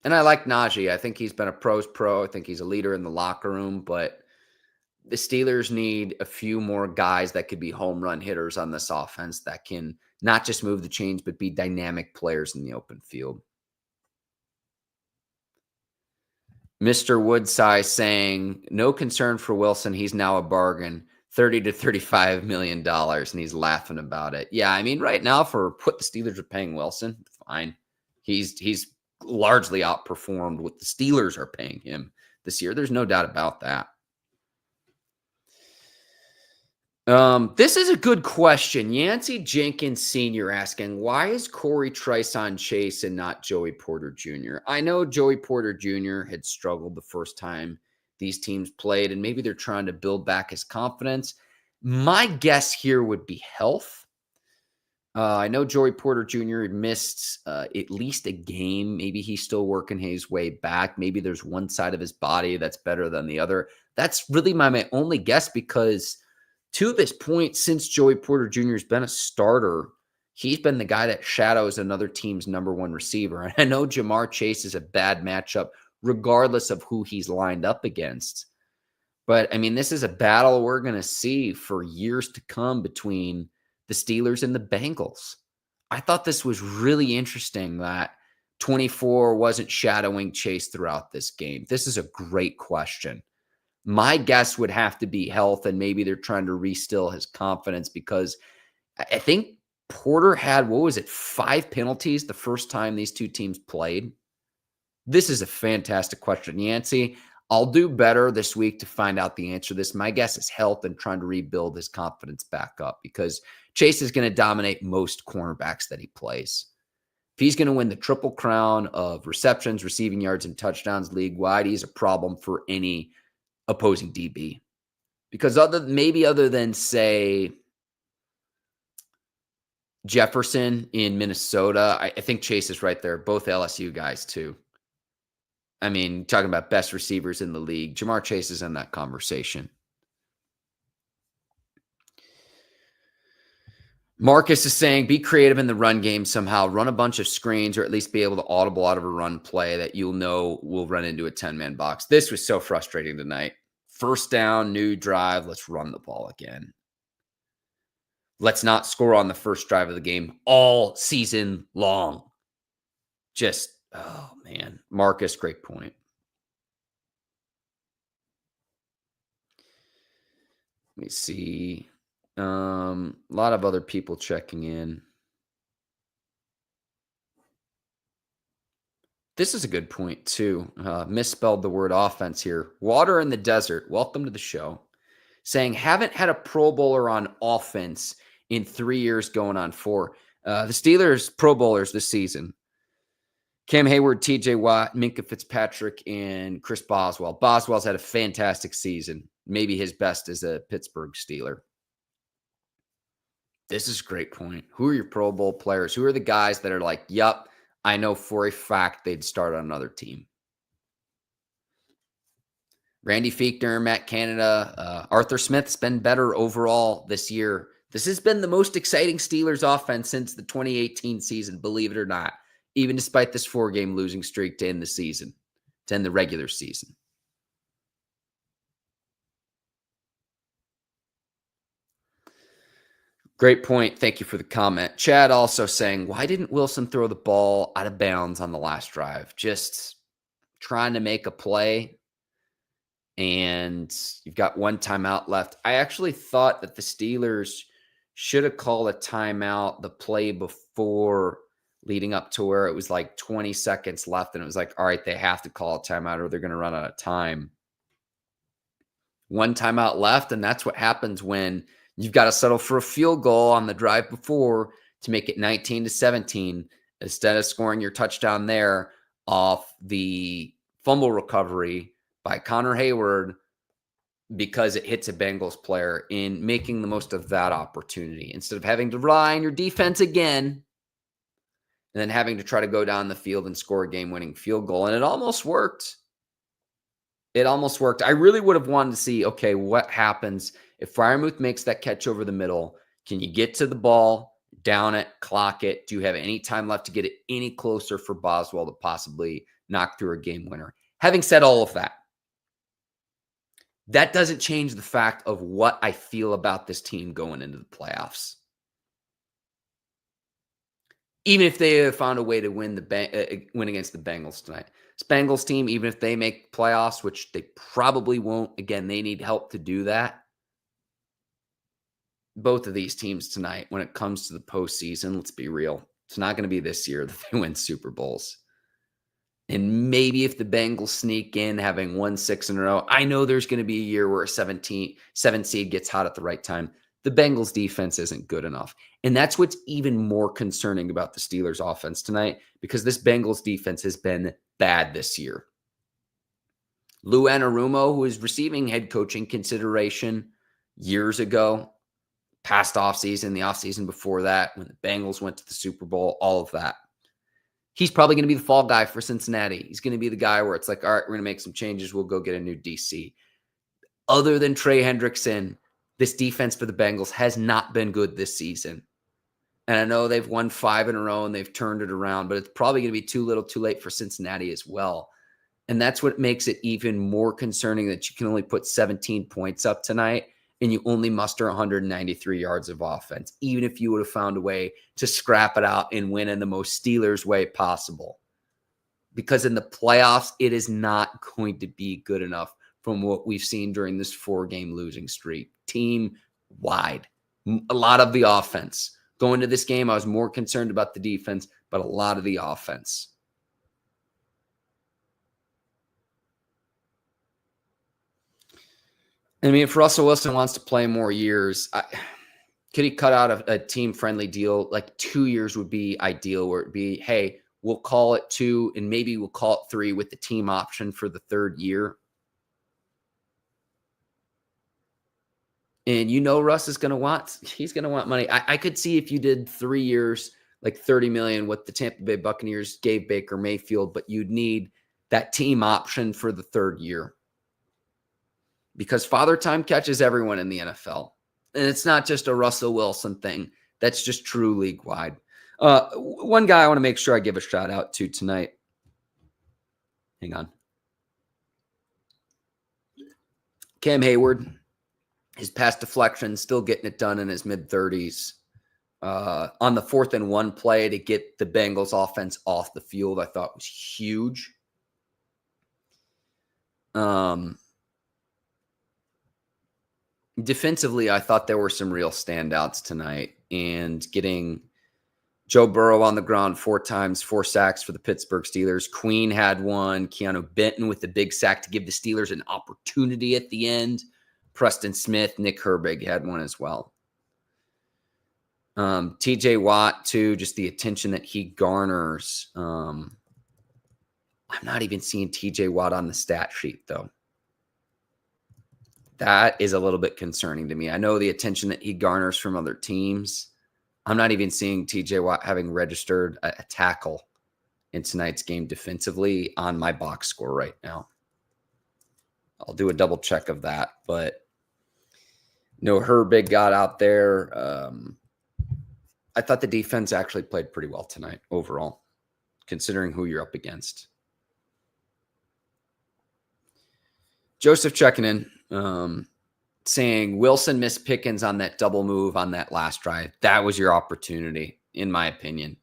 And I like Najee. I think he's been a pro's pro. I think he's a leader in the locker room. But the Steelers need a few more guys that could be home run hitters on this offense that can not just move the chains, but be dynamic players in the open field. Mr. Woodside saying, no concern for Wilson. He's now a bargain, $30 to $35 million, and he's laughing about it. Yeah, I mean, right now for what the Steelers are paying Wilson, fine. He's largely outperformed what the Steelers are paying him this year. There's no doubt about that. This is a good question. Yancey Jenkins Sr. asking, why is Corey Trice on Chase and not Joey Porter Jr.? I know Joey Porter Jr. had struggled the first time these teams played, and maybe they're trying to build back his confidence. My guess here would be health. I know Joey Porter Jr. had missed at least a game. Maybe he's still working his way back. Maybe there's one side of his body that's better than the other. That's really my only guess, because to this point, since Joey Porter Jr. has been a starter, he's been the guy that shadows another team's number one receiver. And I know Jamar Chase is a bad matchup, regardless of who he's lined up against. But, I mean, this is a battle we're going to see for years to come between the Steelers and the Bengals. I thought this was really interesting that 24 wasn't shadowing Chase throughout this game. This is a great question. My guess would have to be health, and maybe they're trying to restill his confidence, because I think Porter had, 5 penalties the first time these two teams played? This is a fantastic question, Yancey. I'll do better this week to find out the answer to this. My guess is health and trying to rebuild his confidence back up because Chase is going to dominate most cornerbacks that he plays. If he's going to win the triple crown of receptions, receiving yards, and touchdowns league-wide, he's a problem for any opposing DB. Because other than, say, Jefferson in Minnesota, I think Chase is right there. Both LSU guys, too. I mean, talking about best receivers in the league, Jamar Chase is in that conversation. Marcus is saying, be creative in the run game somehow. Run a bunch of screens or at least be able to audible out of a run play that you'll know will run into a 10-man box. This was so frustrating tonight. First down, new drive. Let's run the ball again. Let's not score on the first drive of the game all season long. Just, oh, man. Marcus, great point. Let me see. A lot of other people checking in. This is a good point, too. Misspelled the word offense here. Water in the desert. Welcome to the show. Saying, haven't had a Pro Bowler on offense in 3 years going on 4. The Steelers Pro Bowlers this season. Cam Hayward, TJ Watt, Minkah Fitzpatrick, and Chris Boswell. Boswell's had a fantastic season. Maybe his best as a Pittsburgh Steeler. This is a great point. Who are your Pro Bowl players? Who are the guys that are like, yup, I know for a fact they'd start on another team? Randy Fichtner, Matt Canada, Arthur Smith's been better overall this year. This has been the most exciting Steelers offense since the 2018 season, believe it or not, even despite this 4-game losing streak to end the season, to end the regular season. Great point. Thank you for the comment. Chad also saying, why didn't Wilson throw the ball out of bounds on the last drive? Just trying to make a play, and you've got one timeout left. I actually thought that the Steelers should have called a timeout the play before, leading up to where it was like 20 seconds left, and it was like, all right, they have to call a timeout or they're going to run out of time. One timeout left, and that's what happens when you've got to settle for a field goal on the drive before to make it 19-17 instead of scoring your touchdown there off the fumble recovery by Connor Hayward because it hits a Bengals player, in making the most of that opportunity instead of having to rely on your defense again and then having to try to go down the field and score a game-winning field goal. And it almost worked. It almost worked. I really would have wanted to see, okay, what happens if Freiermuth makes that catch over the middle? Can you get to the ball, down it, clock it? Do you have any time left to get it any closer for Boswell to possibly knock through a game winner? Having said all of that, that doesn't change the fact of what I feel about this team going into the playoffs. Even if they have found a way to win against the Bengals tonight. This Bengals team, even if they make playoffs, which they probably won't, again, they need help to do that. Both of these teams tonight, when it comes to the postseason, let's be real, it's not going to be this year that they win Super Bowls. And maybe if the Bengals sneak in, having won 6 in a row, I know there's going to be a year where a 7 seed gets hot at the right time. The Bengals defense isn't good enough. And that's what's even more concerning about the Steelers offense tonight, because this Bengals defense has been bad this year. Lou Anarumo, who is receiving head coaching consideration years ago, past offseason, the offseason before that, when the Bengals went to the Super Bowl, all of that. He's probably going to be the fall guy for Cincinnati. He's going to be the guy where it's like, all right, we're going to make some changes. We'll go get a new DC. Other than Trey Hendrickson, this defense for the Bengals has not been good this season. And I know they've won 5 in a row and they've turned it around, but it's probably going to be too little too late for Cincinnati as well. And that's what makes it even more concerning, that you can only put 17 points up tonight and you only muster 193 yards of offense, even if you would have found a way to scrap it out and win in the most Steelers way possible. Because in the playoffs, it is not going to be good enough from what we've seen during this 4-game losing streak, team-wide. A lot of the offense. Going to this game, I was more concerned about the defense, but a lot of the offense. I mean, if Russell Wilson wants to play more years, could he cut out a team-friendly deal? Like 2 years would be ideal, where it'd be, hey, we'll call it 2 and maybe we'll call it 3 with the team option for the 3rd year. And Russ is going to want money. I could see if you did 3 years, like $30 million, what the Tampa Bay Buccaneers gave Baker Mayfield, but you'd need that team option for the 3rd year. Because father time catches everyone in the NFL. And it's not just a Russell Wilson thing. That's just true league-wide. One guy I want to make sure I give a shout out to tonight. Hang on. Cam Hayward. His pass deflection, still getting it done in his mid-30s. On the 4th and 1 play to get the Bengals offense off the field, I thought was huge. Defensively, I thought there were some real standouts tonight. And getting Joe Burrow on the ground 4 times, 4 sacks for the Pittsburgh Steelers. Queen had one. Keanu Benton with the big sack to give the Steelers an opportunity at the end. Preston Smith, Nick Herbig had one as well. TJ Watt, too, just the attention that he garners. I'm not even seeing TJ Watt on the stat sheet, though. That is a little bit concerning to me. I know the attention that he garners from other teams. I'm not even seeing TJ Watt having registered a tackle in tonight's game defensively on my box score right now. I'll do a double check of that, but Herbig got out there. I thought the defense actually played pretty well tonight overall, considering who you're up against. Joseph checking in, saying Wilson missed Pickens on that double move on that last drive. That was your opportunity, in my opinion.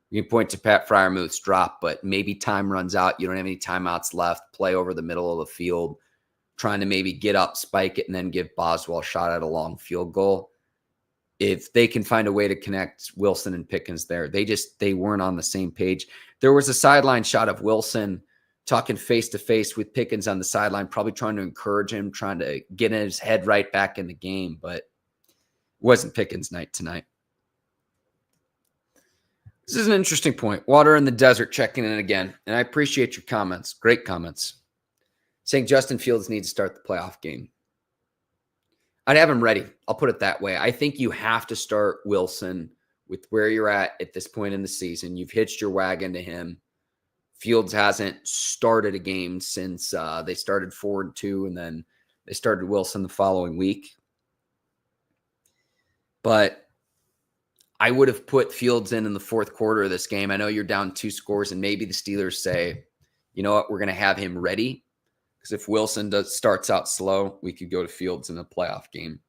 You can point to Pat Fryermuth's drop, but maybe time runs out. You don't have any timeouts left. Play over the middle of the field, trying to maybe get up, spike it, and then give Boswell a shot at a long field goal. If they can find a way to connect Wilson and Pickens there, they weren't on the same page. There was a sideline shot of Wilson talking face-to-face with Pickens on the sideline, probably trying to encourage him, trying to get his head right back in the game, but it wasn't Pickens' night tonight. This is an interesting point. Water in the Desert checking in again, and I appreciate your comments. Great comments. Saying Justin Fields needs to start the playoff game. I'd have him ready. I'll put it that way. I think you have to start Wilson with where you're at this point in the season. You've hitched your wagon to him. Fields hasn't started a game since they started 4-2, and then they started Wilson the following week. But I would have put Fields in the 4th quarter of this game. I know you're down 2 scores, and maybe the Steelers say, you know what, we're going to have him ready. Because if Wilson starts out slow, we could go to Fields in a playoff game,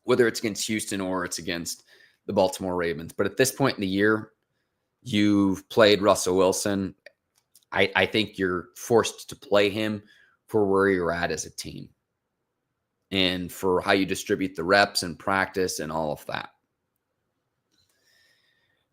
whether it's against Houston or it's against the Baltimore Ravens. But at this point in the year, you've played Russell Wilson. I think you're forced to play him for where you're at as a team and for how you distribute the reps and practice and all of that.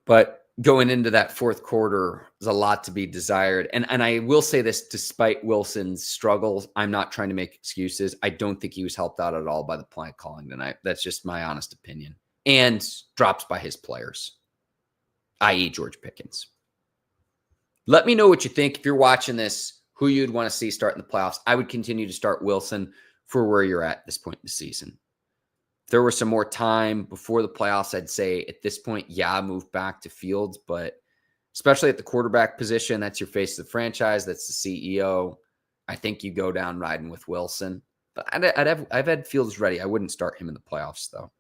But going into that 4th quarter, there's a lot to be desired. And I will say this, despite Wilson's struggles, I'm not trying to make excuses. I don't think he was helped out at all by the play calling tonight. That's just my honest opinion. And drops by his players, i.e. George Pickens. Let me know what you think. If you're watching this, who you'd want to see start in the playoffs. I would continue to start Wilson for where you're at this point in the season. If there was some more time before the playoffs, I'd say at this point, move back to Fields. But especially at the quarterback position, that's your face of the franchise. That's the CEO. I think you go down riding with Wilson. But I've had Fields ready. I wouldn't start him in the playoffs, though.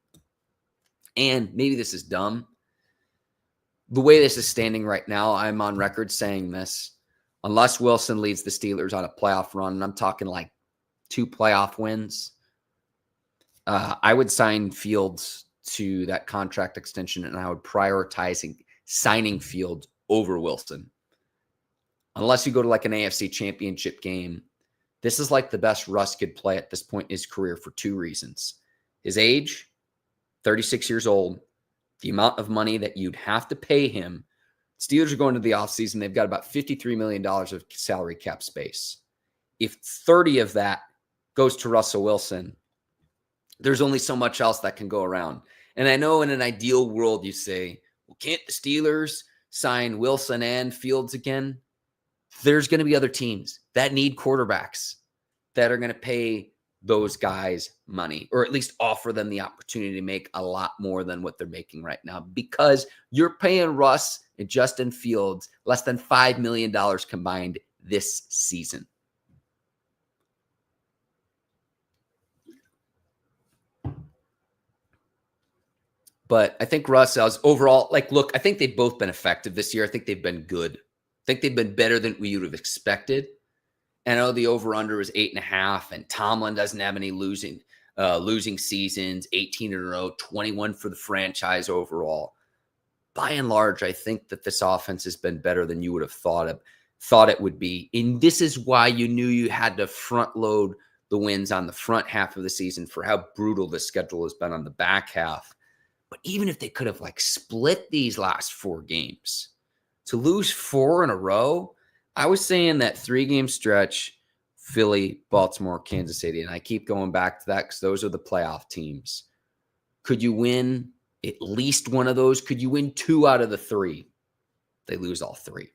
And maybe this is dumb. The way this is standing right now, I'm on record saying this. Unless Wilson leads the Steelers on a playoff run, and I'm talking like 2 playoff wins, I would sign Fields to that contract extension, and I would prioritize signing Fields over Wilson. Unless you go to like an AFC championship game, this is like the best Russ could play at this point in his career for 2 reasons. His age, 36 years old, the amount of money that you'd have to pay him. Steelers are going to the offseason. They've got about $53 million of salary cap space. If 30 of that goes to Russell Wilson. There's only so much else that can go around. And I know in an ideal world, you say, well, can't the Steelers sign Wilson and Fields again? There's going to be other teams that need quarterbacks that are going to pay those guys money, or at least offer them the opportunity to make a lot more than what they're making right now, because you're paying Russ and Justin Fields less than $5 million combined this season. But I think Russ is overall, look, I think they've both been effective this year. I think they've been good. I think they've been better than we would have expected. I know the over-under is 8.5, and Tomlin doesn't have any losing seasons, 18 in a row, 21 for the franchise overall. By and large, I think that this offense has been better than you would have thought it would be. And this is why you knew you had to front load the wins on the front half of the season for how brutal the schedule has been on the back half. But even if they could have split these last 4 games, to lose 4 in a row, I was saying that 3-game stretch, Philly, Baltimore, Kansas City, and I keep going back to that because those are the playoff teams. Could you win at least one of those? Could you win 2 out of the 3? They lose all 3.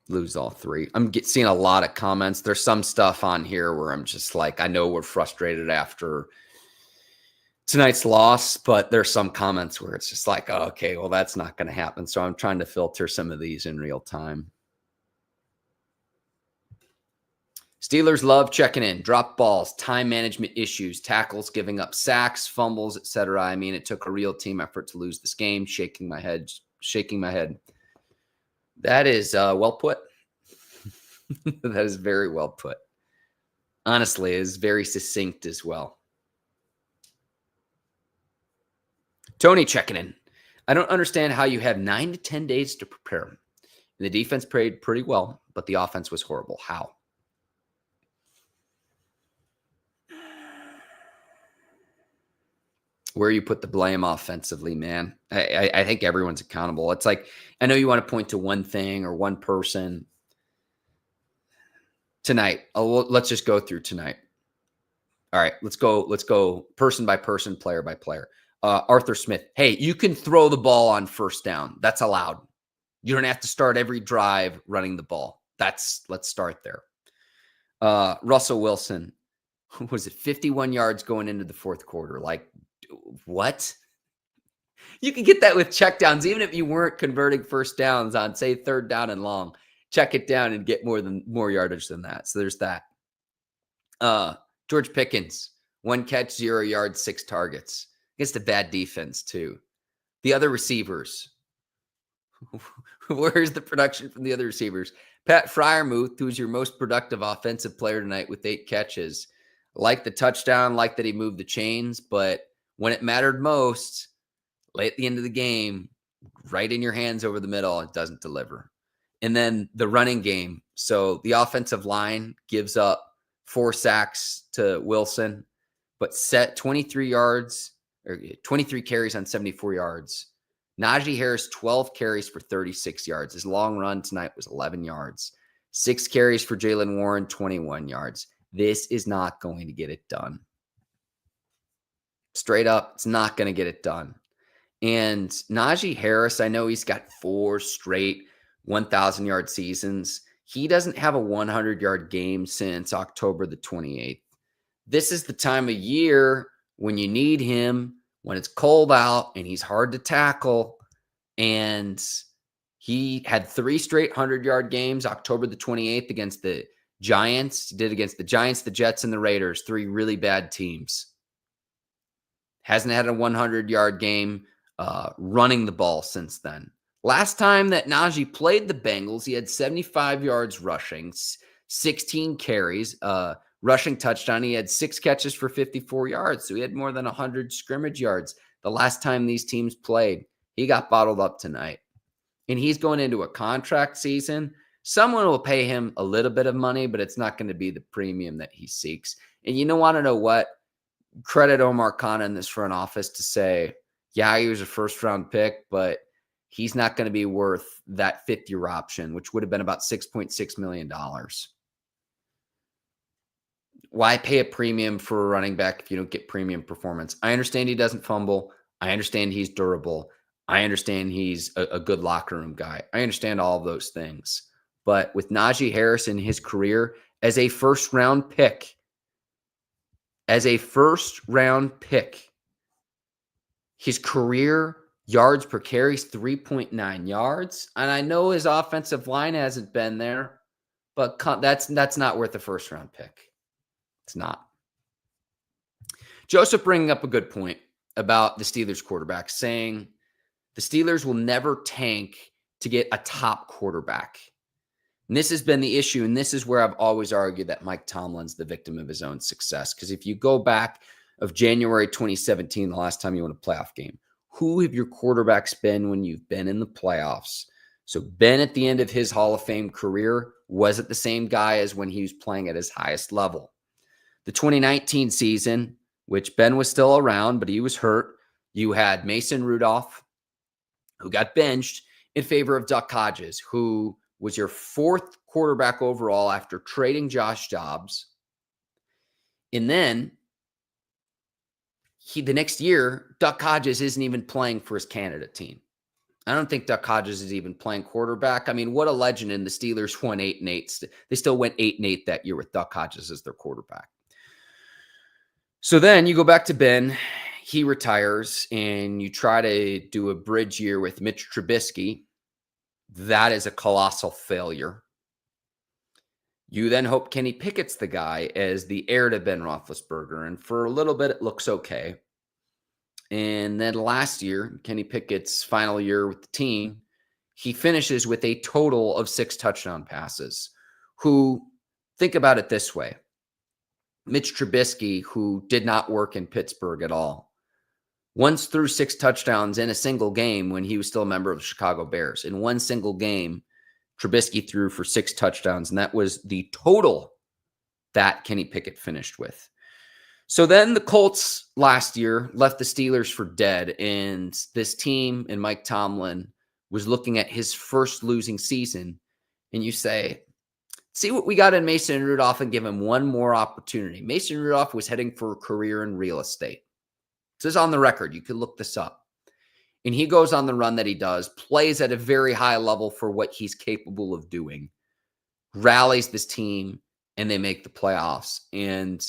Lose all 3. I'm seeing a lot of comments. There's some stuff on here where I'm just I know we're frustrated after tonight's loss, but there's some comments where it's just oh, okay, well, that's not going to happen. So I'm trying to filter some of these in real time. Steelers love checking in, drop balls, time management issues, tackles, giving up sacks, fumbles, etc. I mean, it took a real team effort to lose this game. Shaking my head. That is well put. That is very well put. Honestly, it is very succinct as well. Tony checking in. I don't understand how you have 9 to 10 days to prepare. The defense played pretty well, but the offense was horrible. How? Where you put the blame offensively, man. I think everyone's accountable. It's I know you want to point to one thing or one person. Tonight, let's just go through tonight. All right, let's go person by person, player by player. Arthur Smith, hey, you can throw the ball on first down. That's allowed. You don't have to start every drive running the ball. Let's start there. Russell Wilson, was it 51 yards going into the fourth quarter? What? You can get that with checkdowns, even if you weren't converting first downs on, say, 3rd down and long. Check it down and get more yardage than that. So there's that. George Pickens, 1 catch, 0 yards, 6 targets. Against a bad defense, too. The other receivers. Where's the production from the other receivers? Pat Freiermuth, who's your most productive offensive player tonight with 8 catches. Like the touchdown, like that he moved the chains, but when it mattered most, late at the end of the game, right in your hands over the middle, it doesn't deliver. And then the running game. So the offensive line gives up 4 sacks to Wilson, but set 23 carries on 74 yards. Najee Harris, 12 carries for 36 yards. His long run tonight was 11 yards. 6 carries for Jaylen Warren, 21 yards. This is not going to get it done. Straight up, it's not going to get it done. And Najee Harris, I know he's got 4 straight 1,000-yard seasons. He doesn't have a 100-yard game since October the 28th. This is the time of year when you need him, when it's cold out and he's hard to tackle. And he had 3 straight 100-yard games, October the 28th against the Giants. He did against the Giants, the Jets, and the Raiders, 3 really bad teams. Hasn't had a 100-yard game running the ball since then. Last time that Najee played the Bengals, he had 75 yards rushing, 16 carries, rushing touchdown. He had 6 catches for 54 yards. So he had more than 100 scrimmage yards the last time these teams played. He got bottled up tonight. And he's going into a contract season. Someone will pay him a little bit of money, but it's not going to be the premium that he seeks. And you want to know what? Credit Omar Khan in this front office to say, yeah, he was a first-round pick, but he's not going to be worth that fifth-year option, which would have been about $6.6 million. Why pay a premium for a running back if you don't get premium performance? I understand he doesn't fumble. I understand he's durable. I understand he's a good locker room guy. I understand all of those things. But with Najee Harris in his career as a first-round pick, his career yards per carry is 3.9 yards. And I know his offensive line hasn't been there, but that's not worth a first-round pick. It's not. Joseph bringing up a good point about the Steelers quarterback, saying the Steelers will never tank to get a top quarterback. And this has been the issue, and this is where I've always argued that Mike Tomlin's the victim of his own success. Because if you go back of January 2017, the last time you won a playoff game, who have your quarterbacks been when you've been in the playoffs? So Ben, at the end of his Hall of Fame career, wasn't the same guy as when he was playing at his highest level. The 2019 season, which Ben was still around, but he was hurt, you had Mason Rudolph, who got benched in favor of Duck Hodges, who was your fourth quarterback overall after trading Josh Dobbs. And then the next year, Duck Hodges isn't even playing for his candidate team. I don't think Duck Hodges is even playing quarterback. I mean, what a legend. And the Steelers won 8-8. They still went 8-8 that year with Duck Hodges as their quarterback. So then you go back to Ben, he retires, and you try to do a bridge year with Mitch Trubisky. That is a colossal failure. You then hope Kenny Pickett's the guy as the heir to Ben Roethlisberger, and for a little bit it looks okay. And then last year, Kenny Pickett's final year with the team, he finishes with a total of 6 touchdown passes. Who, think about it this way. Mitch Trubisky, who did not work in Pittsburgh at all, once threw 6 touchdowns in a single game when he was still a member of the Chicago Bears. In one single game, Trubisky threw for 6 touchdowns, and that was the total that Kenny Pickett finished with. So then the Colts last year left the Steelers for dead, and this team and Mike Tomlin was looking at his first losing season, and you say, see what we got in Mason Rudolph and give him one more opportunity. Mason Rudolph was heading for a career in real estate. This is on the record. You can look this up. And he goes on the run that he does, plays at a very high level for what he's capable of doing, rallies this team, and they make the playoffs. And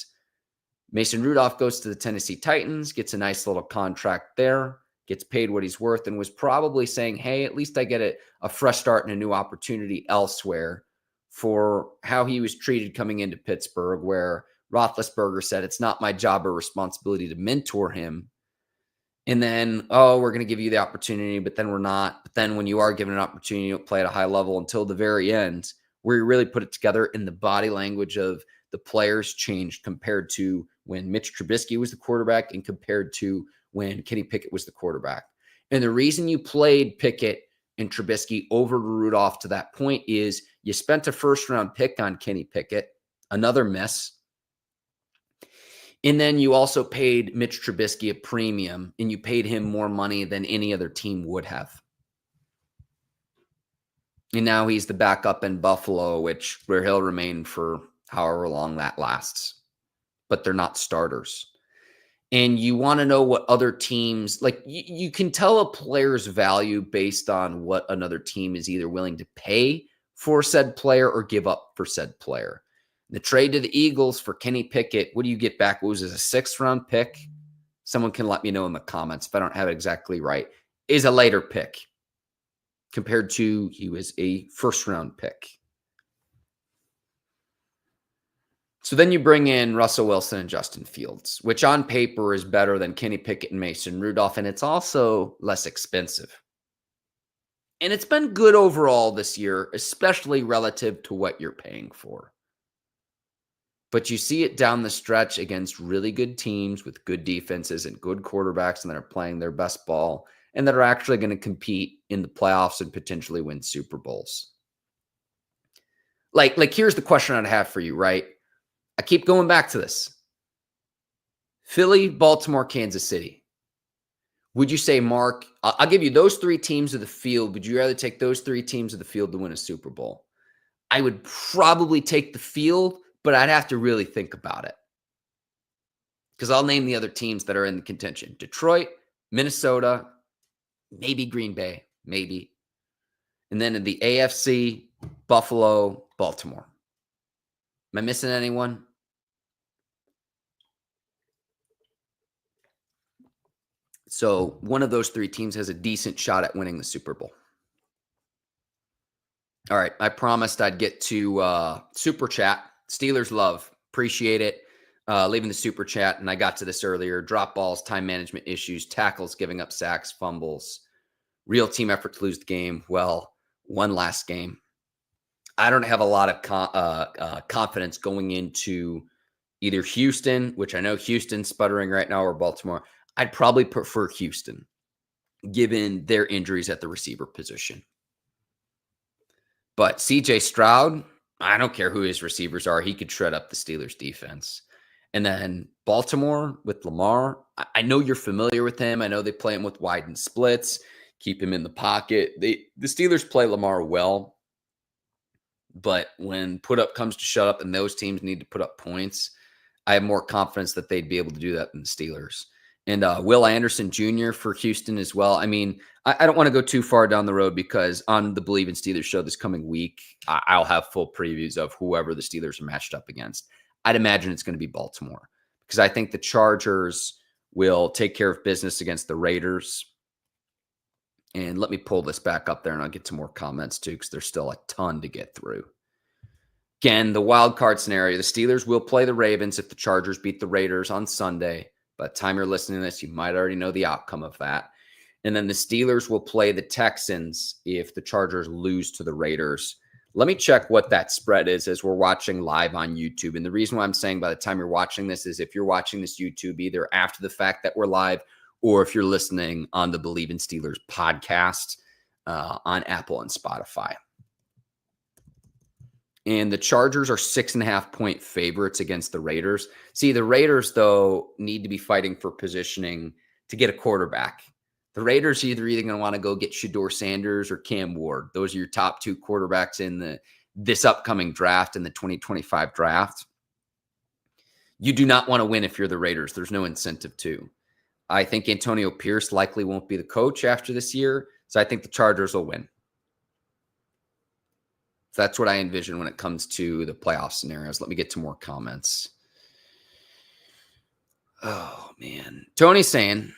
Mason Rudolph goes to the Tennessee Titans, gets a nice little contract there, gets paid what he's worth, and was probably saying, hey, at least I get a fresh start and a new opportunity elsewhere, for how he was treated coming into Pittsburgh, where Roethlisberger said, it's not my job or responsibility to mentor him. And then, we're going to give you the opportunity, but then we're not. But then when you are given an opportunity, you don't play at a high level until the very end, where you really put it together, and the body language of the players changed compared to when Mitch Trubisky was the quarterback and compared to when Kenny Pickett was the quarterback. And the reason you played Pickett and Trubisky over Rudolph to that point is you spent a first-round pick on Kenny Pickett, another miss. And then you also paid Mitch Trubisky a premium, and you paid him more money than any other team would have. And now he's the backup in Buffalo, where he'll remain for however long that lasts. But they're not starters. And you want to know what other teams, like you can tell a player's value based on what another team is either willing to pay for said player or give up for said player. The trade to the Eagles for Kenny Pickett, what do you get back? What was it, a 6th-round pick? Someone can let me know in the comments if I don't have it exactly right. Is a later pick compared to he was a 1st-round pick. So then you bring in Russell Wilson and Justin Fields, which on paper is better than Kenny Pickett and Mason Rudolph, and it's also less expensive. And it's been good overall this year, especially relative to what you're paying for. But you see it down the stretch against really good teams with good defenses and good quarterbacks and that are playing their best ball and that are actually going to compete in the playoffs and potentially win Super Bowls. Like here's the question I'd have for you, right? I keep going back to this. Philly, Baltimore, Kansas City. Would you say, Mark, I'll give you those three teams of the field. Would you rather take those three teams of the field to win a Super Bowl? I would probably take the field, but I'd have to really think about it. Because I'll name the other teams that are in the contention. Detroit, Minnesota, maybe Green Bay, maybe. And then in the AFC, Buffalo, Baltimore. Am I missing anyone? So one of those three teams has a decent shot at winning the Super Bowl. All right. I promised I'd get to Super Chat. Steelers love. Appreciate it. Leaving the Super Chat. And I got to this earlier. Drop balls, time management issues, tackles, giving up sacks, fumbles. Real team effort to lose the game. Well, one last game. I don't have a lot of confidence going into either Houston, which I know Houston's sputtering right now, or Baltimore. I'd probably prefer Houston, given their injuries at the receiver position. But CJ Stroud, I don't care who his receivers are. He could shred up the Steelers defense. And then Baltimore with Lamar, I know you're familiar with him. I know they play him with widened splits, keep him in the pocket. The Steelers play Lamar well. But when put up comes to shut up and those teams need to put up points, I have more confidence that they'd be able to do that than the Steelers. And Will Anderson Jr. for Houston as well. I mean, I don't want to go too far down the road because on the Bleav in Steelers show this coming week, I'll have full previews of whoever the Steelers are matched up against. I'd imagine it's going to be Baltimore because I think the Chargers will take care of business against the Raiders. And let me pull this back up there and I'll get to more comments too because there's still a ton to get through. Again, the wild card scenario, the Steelers will play the Ravens if the Chargers beat the Raiders on Sunday. By the time you're listening to this, you might already know the outcome of that. And then the Steelers will play the Texans if the Chargers lose to the Raiders. Let me check what that spread is as we're watching live on YouTube. And the reason why I'm saying by the time you're watching this is if you're watching this YouTube either after the fact that we're live or if you're listening on the Bleav in Steelers podcast on Apple and Spotify. And the Chargers are 6.5-point favorites against the Raiders. See, the Raiders, though, need to be fighting for positioning to get a quarterback. The Raiders are either going to want to go get Shedeur Sanders or Cam Ward. Those are your top two quarterbacks in this upcoming draft, in the 2025 draft. You do not want to win if you're the Raiders. There's no incentive to. I think Antonio Pierce likely won't be the coach after this year, so I think the Chargers will win. That's what I envision when it comes to the playoff scenarios. Let me get to more comments. Oh, man. Tony's saying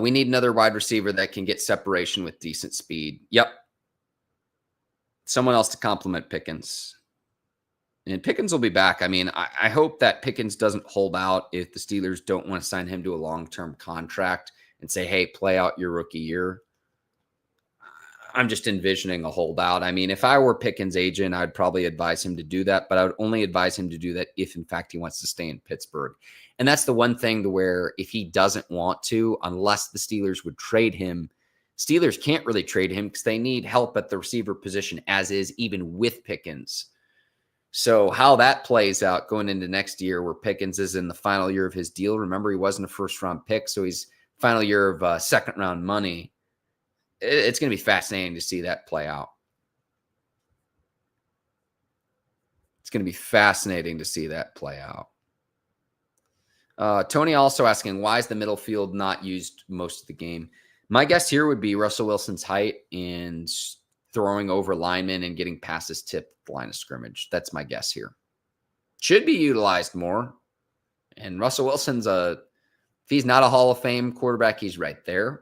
we need another wide receiver that can get separation with decent speed. Yep. Someone else to complement Pickens. And Pickens will be back. I mean, I hope that Pickens doesn't hold out if the Steelers don't want to sign him to a long-term contract and say, hey, play out your rookie year. I'm just envisioning a holdout. I mean, if I were Pickens' agent, I'd probably advise him to do that, but I would only advise him to do that if, in fact, he wants to stay in Pittsburgh. And that's the one thing to where if he doesn't want to, unless the Steelers would trade him, Steelers can't really trade him because they need help at the receiver position as is, even with Pickens. So how that plays out going into next year where Pickens is in the final year of his deal. Remember, he wasn't a first-round pick, so he's final year of second-round money. It's going to be fascinating to see that play out. It's going to be fascinating to see that play out. Tony also asking, why is the middle field not used most of the game? My guess here would be Russell Wilson's height and throwing over linemen and getting passes tipped at the line of scrimmage. That's my guess here. Should be utilized more. And Russell Wilson's if he's not a Hall of Fame quarterback, he's right there.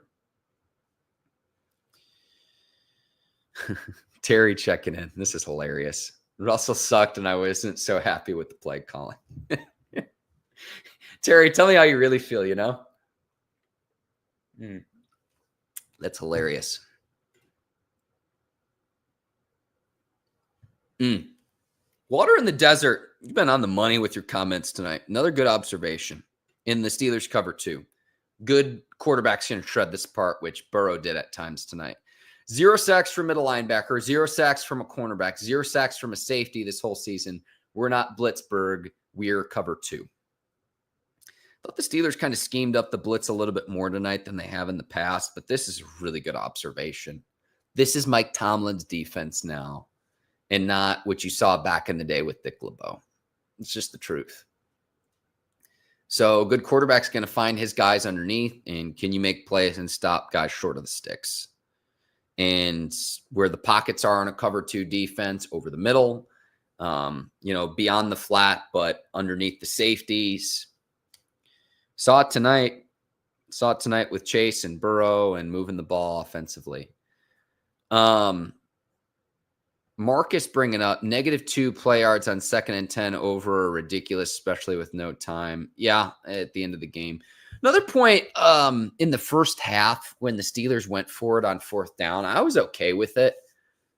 Terry checking in. This is hilarious. Russell sucked, and I wasn't so happy with the play calling. Terry, tell me how you really feel, you know? That's hilarious. Water in the desert. You've been on the money with your comments tonight. Another good observation in the Steelers cover two. Good quarterbacks going to shred this apart, which Burrow did at times tonight. 0 sacks from middle linebacker, 0 sacks from a cornerback, 0 sacks from a safety this whole season. We're not Blitzburg. We're cover two. thought the Steelers kind of schemed up the blitz a little bit more tonight than they have in the past, but this is a really good observation. This is Mike Tomlin's defense now, and not what you saw back in the day with Dick LeBeau. It's just the truth. So a good quarterback's going to find his guys underneath, and can you make plays and stop guys short of the sticks? And where the pockets are on a cover 2 defense, over the middle, beyond the flat, but underneath the safeties. Saw it tonight with Chase and Burrow and moving the ball offensively. Marcus bringing up -2 play yards on 2nd and 10 over ridiculous, especially with no time. Yeah, at the end of the game. Another point, in the first half when the Steelers went for it on 4th down, I was okay with it,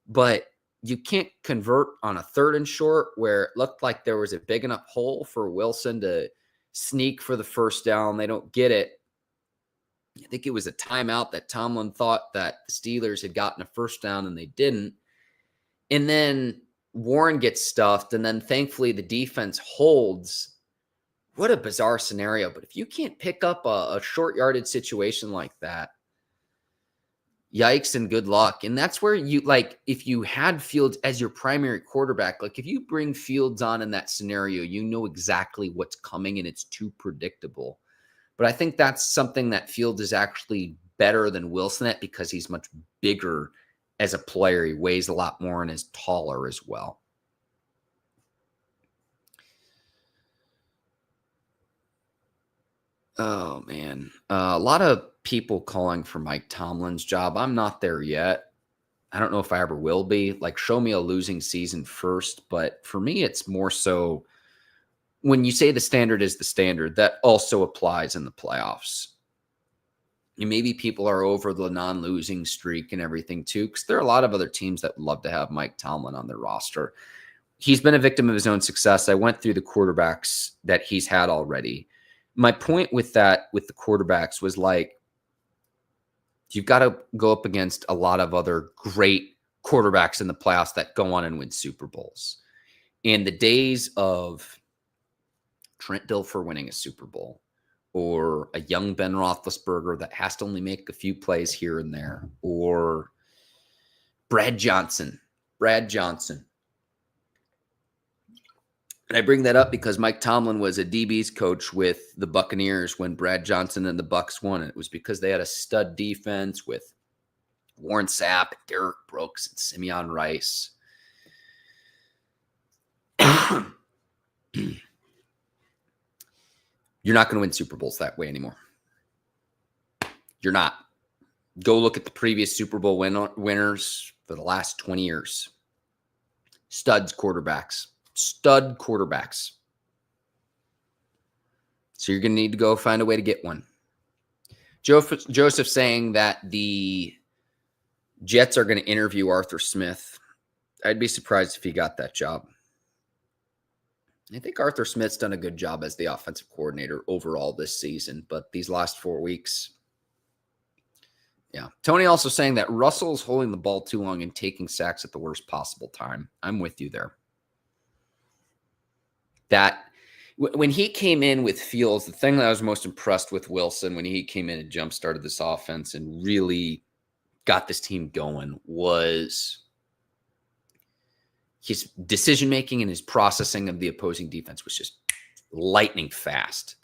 but you can't convert on a 3rd and short where it looked like there was a big enough hole for Wilson to sneak for the 1st down. They don't get it. I think it was a timeout that Tomlin thought that the Steelers had gotten a 1st down and they didn't. And then Warren gets stuffed, and then thankfully the defense holds. What a bizarre scenario. But if you can't pick up a short yardage situation like that, yikes and good luck. And that's where you, if you had Fields as your primary quarterback, if you bring Fields on in that scenario, you know exactly what's coming and it's too predictable. But I think that's something that Fields is actually better than Wilson at, because he's much bigger as a player. He weighs a lot more and is taller as well. Oh, man. A lot of people calling for Mike Tomlin's job. I'm not there yet. I don't know if I ever will be. Show me a losing season first. But for me, it's more so when you say the standard is the standard, that also applies in the playoffs. And maybe people are over the non-losing streak and everything too, because there are a lot of other teams that would love to have Mike Tomlin on their roster. He's been a victim of his own success. I went through the quarterbacks that he's had already. My point with that, with the quarterbacks, was you've got to go up against a lot of other great quarterbacks in the playoffs that go on and win Super Bowls. And the days of Trent Dilfer winning a Super Bowl, or a young Ben Roethlisberger that has to only make a few plays here and there, or Brad Johnson. And I bring that up because Mike Tomlin was a DB's coach with the Buccaneers when Brad Johnson and the Bucs won. It was because they had a stud defense with Warren Sapp, Derek Brooks, and Simeon Rice. You're not going to win Super Bowls that way anymore. You're not. Go look at the previous Super Bowl winners for the last 20 years. Stud quarterbacks. So you're going to need to go find a way to get one. Joseph saying that the Jets are going to interview Arthur Smith. I'd be surprised if he got that job. I think Arthur Smith's done a good job as the offensive coordinator overall this season, but these last 4 weeks, yeah. Tony also saying that Russell's holding the ball too long and taking sacks at the worst possible time. I'm with you there. That when he came in with Fields, the thing that I was most impressed with Wilson when he came in and jump-started this offense and really got this team going was his decision-making and his processing of the opposing defense was just lightning fast.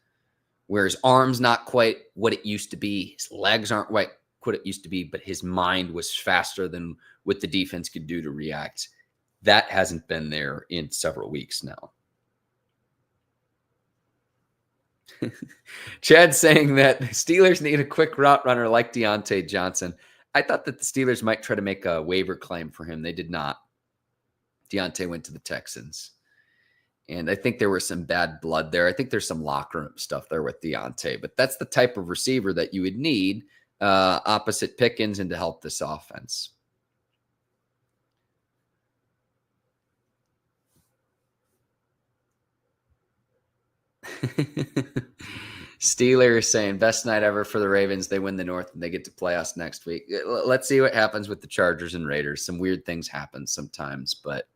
Where his arm's not quite what it used to be, his legs aren't quite what it used to be, but his mind was faster than what the defense could do to react. That hasn't been there in several weeks now. Chad saying that Steelers need a quick route runner like Deontay Johnson. I thought that the Steelers might try to make a waiver claim for him. They did not. Deontay went to the Texans. And I think there was some bad blood there. I think there's some locker room stuff there with Deontay. But that's the type of receiver that you would need opposite Pickens and to help this offense. Steelers saying best night ever for the Ravens. They win the North and they get to play us next week. Let's see what happens with the Chargers and Raiders. Some weird things happen sometimes, but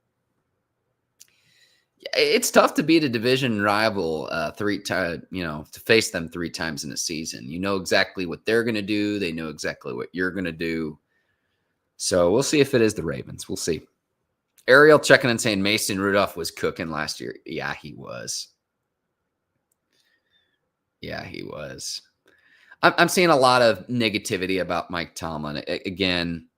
It's tough to beat a division rival 3 times, to face them 3 times in a season. You know exactly what they're going to do. They know exactly what you're going to do. So we'll see if it is the Ravens. We'll see. Ariel checking and saying Mason Rudolph was cooking last year. Yeah, he was. Yeah, he was. I'm seeing a lot of negativity about Mike Tomlin. Again,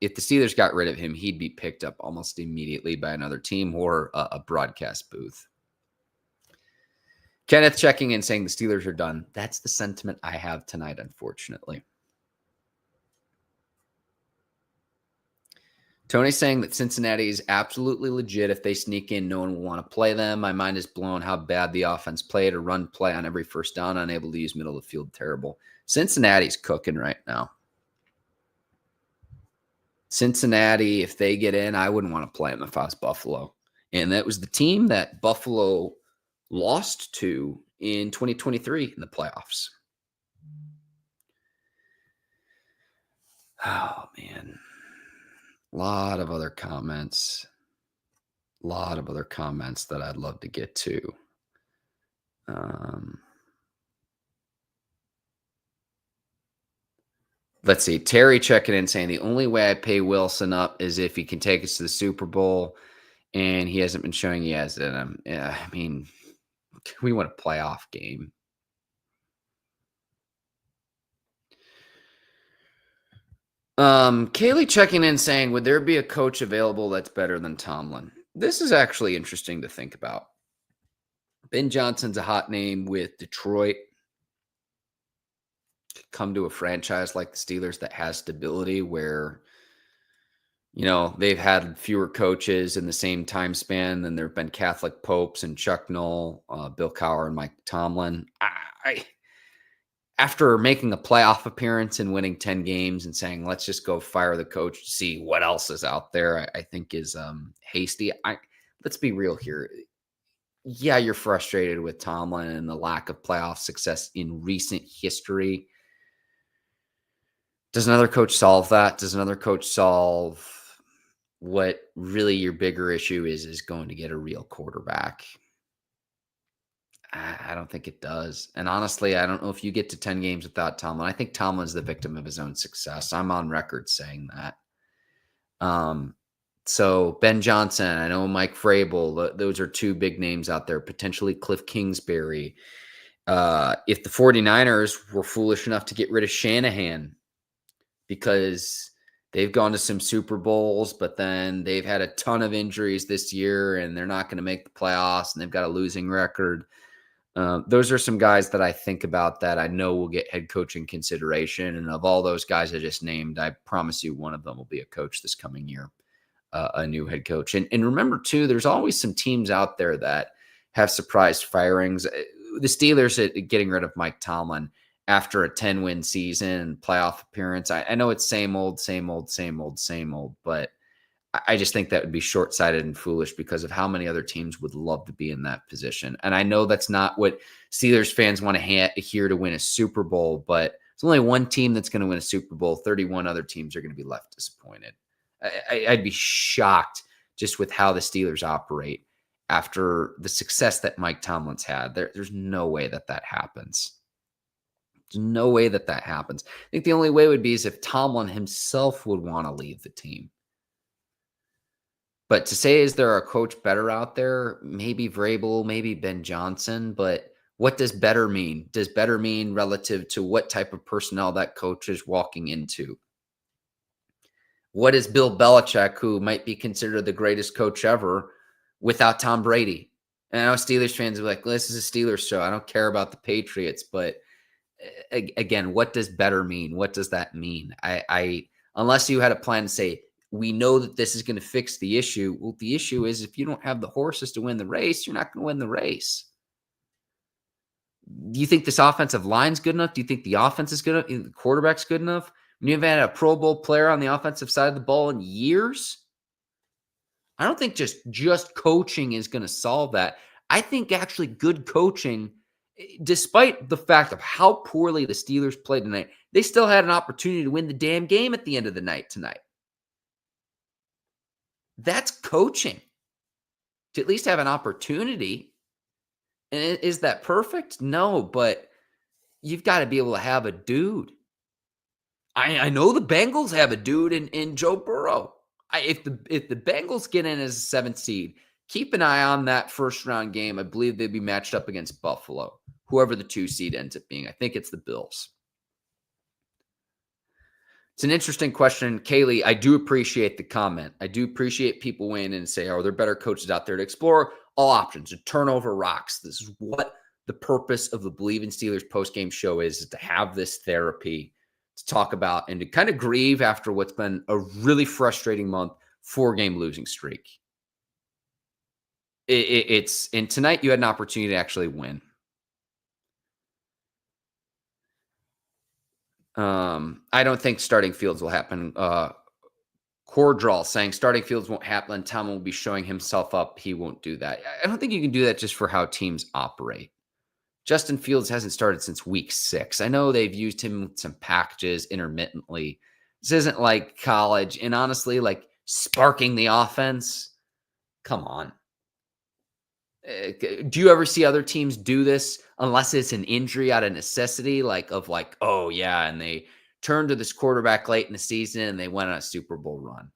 if the Steelers got rid of him, he'd be picked up almost immediately by another team or a broadcast booth. Kenneth checking in saying the Steelers are done. That's the sentiment I have tonight, unfortunately. Tony saying that Cincinnati is absolutely legit. If they sneak in, no one will want to play them. My mind is blown how bad the offense played. A run play on every first down, unable to use middle of the field. Terrible. Cincinnati's cooking right now. Cincinnati, if they get in, I wouldn't want to play them if I was Buffalo. And that was the team that Buffalo lost to in 2023 in the playoffs. Oh, man. A lot of other comments. A lot of other comments that I'd love to get to. Let's see. Terry checking in saying the only way I pay Wilson up is if he can take us to the Super Bowl, and he hasn't been showing he has it in him. Yeah, I mean, we want a playoff game. Kaylee checking in saying, would there be a coach available that's better than Tomlin? This is actually interesting to think about. Ben Johnson's a hot name with Detroit. Come to a franchise like the Steelers that has stability where, they've had fewer coaches in the same time span than there have been Catholic popes and Chuck Noll, Bill Cowher, and Mike Tomlin. After making a playoff appearance and winning 10 games and saying, let's just go fire the coach to see what else is out there, I think is hasty. Let's be real here. Yeah, you're frustrated with Tomlin and the lack of playoff success in recent history. Does another coach solve that? Does another coach solve what really your bigger issue is going to get a real quarterback? I don't think it does. And honestly, I don't know if you get to 10 games without Tomlin. I think Tomlin's the victim of his own success. I'm on record saying that. So Ben Johnson, I know Mike Vrabel, those are two big names out there, potentially Cliff Kingsbury. If the 49ers were foolish enough to get rid of Shanahan because they've gone to some Super Bowls, but then they've had a ton of injuries this year and they're not going to make the playoffs and they've got a losing record. Those are some guys that I think about that I know will get head coaching consideration. And of all those guys I just named, I promise you one of them will be a coach this coming year, a new head coach. And remember, too, there's always some teams out there that have surprise firings. The Steelers getting rid of Mike Tomlin after a 10-win season, playoff appearance. I know it's same old, but I just think that would be short-sighted and foolish because of how many other teams would love to be in that position. And I know that's not what Steelers fans want to hear to win a Super Bowl, but it's only one team that's going to win a Super Bowl. 31 other teams are going to be left disappointed. I'd be shocked just with how the Steelers operate after the success that Mike Tomlin's had. There's no way that happens. There's no way that happens. I think the only way would be is if Tomlin himself would want to leave the team. But to say, is there a coach better out there? Maybe Vrabel, maybe Ben Johnson. But what does better mean? Does better mean relative to what type of personnel that coach is walking into? What is Bill Belichick, who might be considered the greatest coach ever, without Tom Brady? And I know Steelers fans are like, this is a Steelers show. I don't care about the Patriots. But again, what does better mean? What does that mean? I unless you had a plan to say, we know that this is going to fix the issue. Well, the issue is if you don't have the horses to win the race, you're not going to win the race. Do you think this offensive line's good enough? Do you think the offense is good enough? The quarterback's good enough? When you haven't had a Pro Bowl player on the offensive side of the ball in years? I don't think just coaching is going to solve that. I think actually good coaching, despite the fact of how poorly the Steelers played tonight, they still had an opportunity to win the damn game at the end of the night tonight. That's coaching. to at least have an opportunity. And is that perfect? No, but you've got to be able to have a dude. I know the Bengals have a dude in Joe Burrow. If the Bengals get in as a 7th seed, keep an eye on that first round game. I Bleav they'd be matched up against Buffalo, whoever the 2 seed ends up being. I think it's the Bills. It's an interesting question. Kaylee, I do appreciate the comment. I do appreciate people weighing in and say, oh, there are better coaches out there to explore all options, to turn over rocks. This is what the purpose of the Bleav in Steelers postgame show is to have this therapy, to talk about and to kind of grieve after what's been a really frustrating month, 4-game losing streak. And tonight you had an opportunity to actually win. I don't think starting Fields will happen. Cordral saying starting Fields won't happen. Tomlin will be showing himself up. He won't do that. I don't think you can do that just for how teams operate. Justin Fields hasn't started since week 6. I know they've used him with some packages intermittently. This isn't like college. And honestly, like sparking the offense, come on. Do you ever see other teams do this unless it's an injury out of necessity, oh, yeah, and they turned to this quarterback late in the season and they went on a Super Bowl run?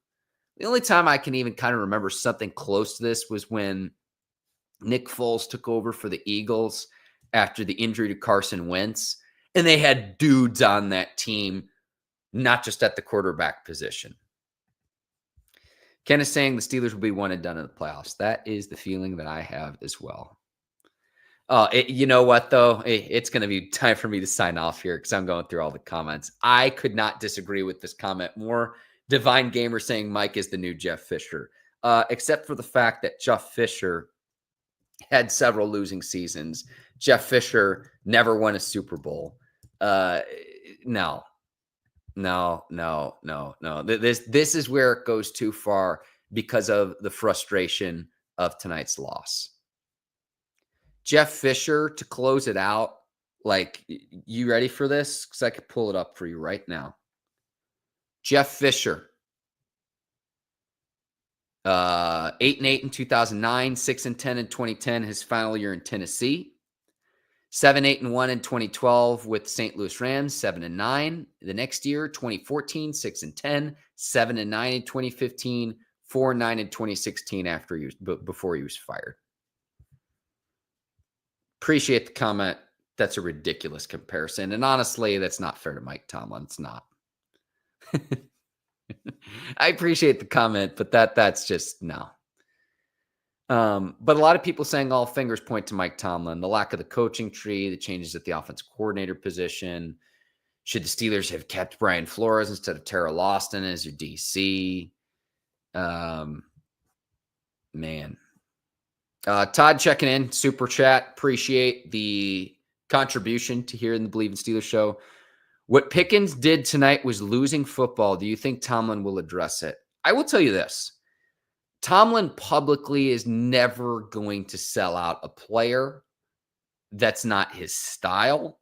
The only time I can even kind of remember something close to this was when Nick Foles took over for the Eagles after the injury to Carson Wentz, and they had dudes on that team, not just at the quarterback position. Ken is saying the Steelers will be one and done in the playoffs. That is the feeling that I have as well. You know what, though? It's going to be time for me to sign off here because I'm going through all the comments. I could not disagree with this comment more. Divine Gamer saying Mike is the new Jeff Fisher, except for the fact that Jeff Fisher had several losing seasons. Jeff Fisher never won a Super Bowl. No. This is where it goes too far because of the frustration of tonight's loss. Jeff Fisher, to close it out, you ready for this? Because I could pull it up for you right now. Jeff Fisher, 8-8 in 2009, 6-10 in 2010, his final year in Tennessee. 7-8-1 in 2012 with the St. Louis Rams, 7-9. The next year, 2014, 6-10, 7-9 in 2015, 4-9 in 2016 before he was fired. Appreciate the comment. That's a ridiculous comparison. And honestly, that's not fair to Mike Tomlin. It's not. I appreciate the comment, but that's just no. But a lot of people saying all fingers point to Mike Tomlin, the lack of the coaching tree, the changes at the offensive coordinator position. Should the Steelers have kept Brian Flores instead of Tara Lawson as your DC? Man. Todd checking in, super chat. Appreciate the contribution to here in the Bleav in Steelers show. What Pickens did tonight was losing football. Do you think Tomlin will address it? I will tell you this. Tomlin publicly is never going to sell out a player. That's not his style.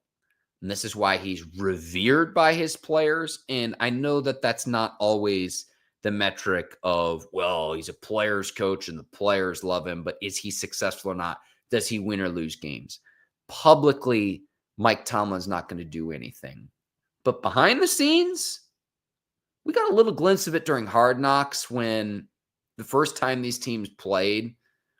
And this is why he's revered by his players. And I know that that's not always the metric of, well, he's a player's coach and the players love him, but is he successful or not? Does he win or lose games? Publicly, Mike Tomlin's not going to do anything. But behind the scenes, we got a little glimpse of it during Hard Knocks when the first time these teams played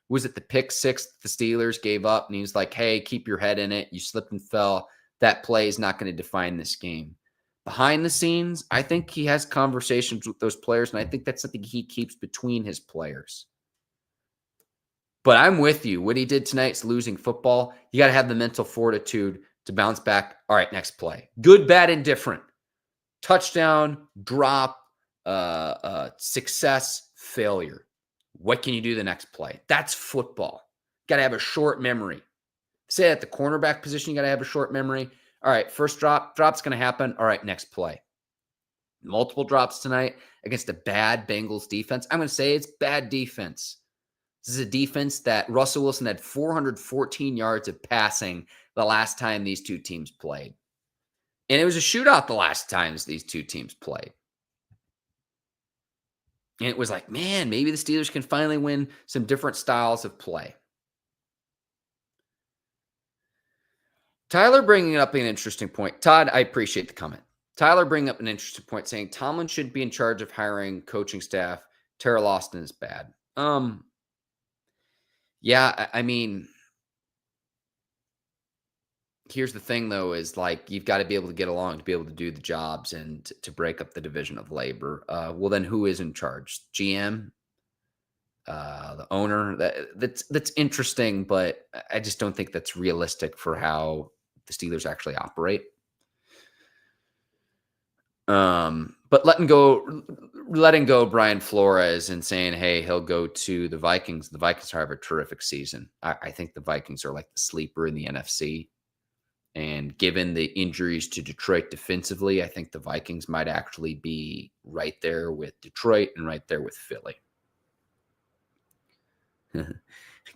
was at the pick 6 the Steelers gave up. And he was like, hey, keep your head in it. You slipped and fell. That play is not going to define this game. Behind the scenes, I think he has conversations with those players, and I think that's something he keeps between his players. But I'm with you. What he did tonight is losing football. You got to have the mental fortitude to bounce back. All right, next play. Good, bad, indifferent. Touchdown, drop, success, failure. What can you do the next play? That's football. Got to have a short memory. Say at the cornerback position, you got to have a short memory. All right, first drop's going to happen. All right, next play. Multiple drops tonight against a bad Bengals defense. I'm going to say it's bad defense. This is a defense that Russell Wilson had 414 yards of passing the last time these two teams played. And it was a shootout the last times these two teams played. And it was like, man, maybe the Steelers can finally win some different styles of play. Tyler bringing up an interesting point. Todd, I appreciate the comment. Tyler bringing up an interesting point saying Tomlin should be in charge of hiring coaching staff. Terrell Austin is bad. Yeah, I mean, here's the thing though, is like you've got to be able to get along to be able to do the jobs and to break up the division of labor. Well, then who is in charge? GM, the owner. That's interesting, but I just don't think that's realistic for how the Steelers actually operate. But letting go Brian Flores and saying, hey, he'll go to the Vikings. The Vikings have a terrific season. I think the Vikings are like the sleeper in the NFC. And given the injuries to Detroit defensively, I think the Vikings might actually be right there with Detroit and right there with Philly.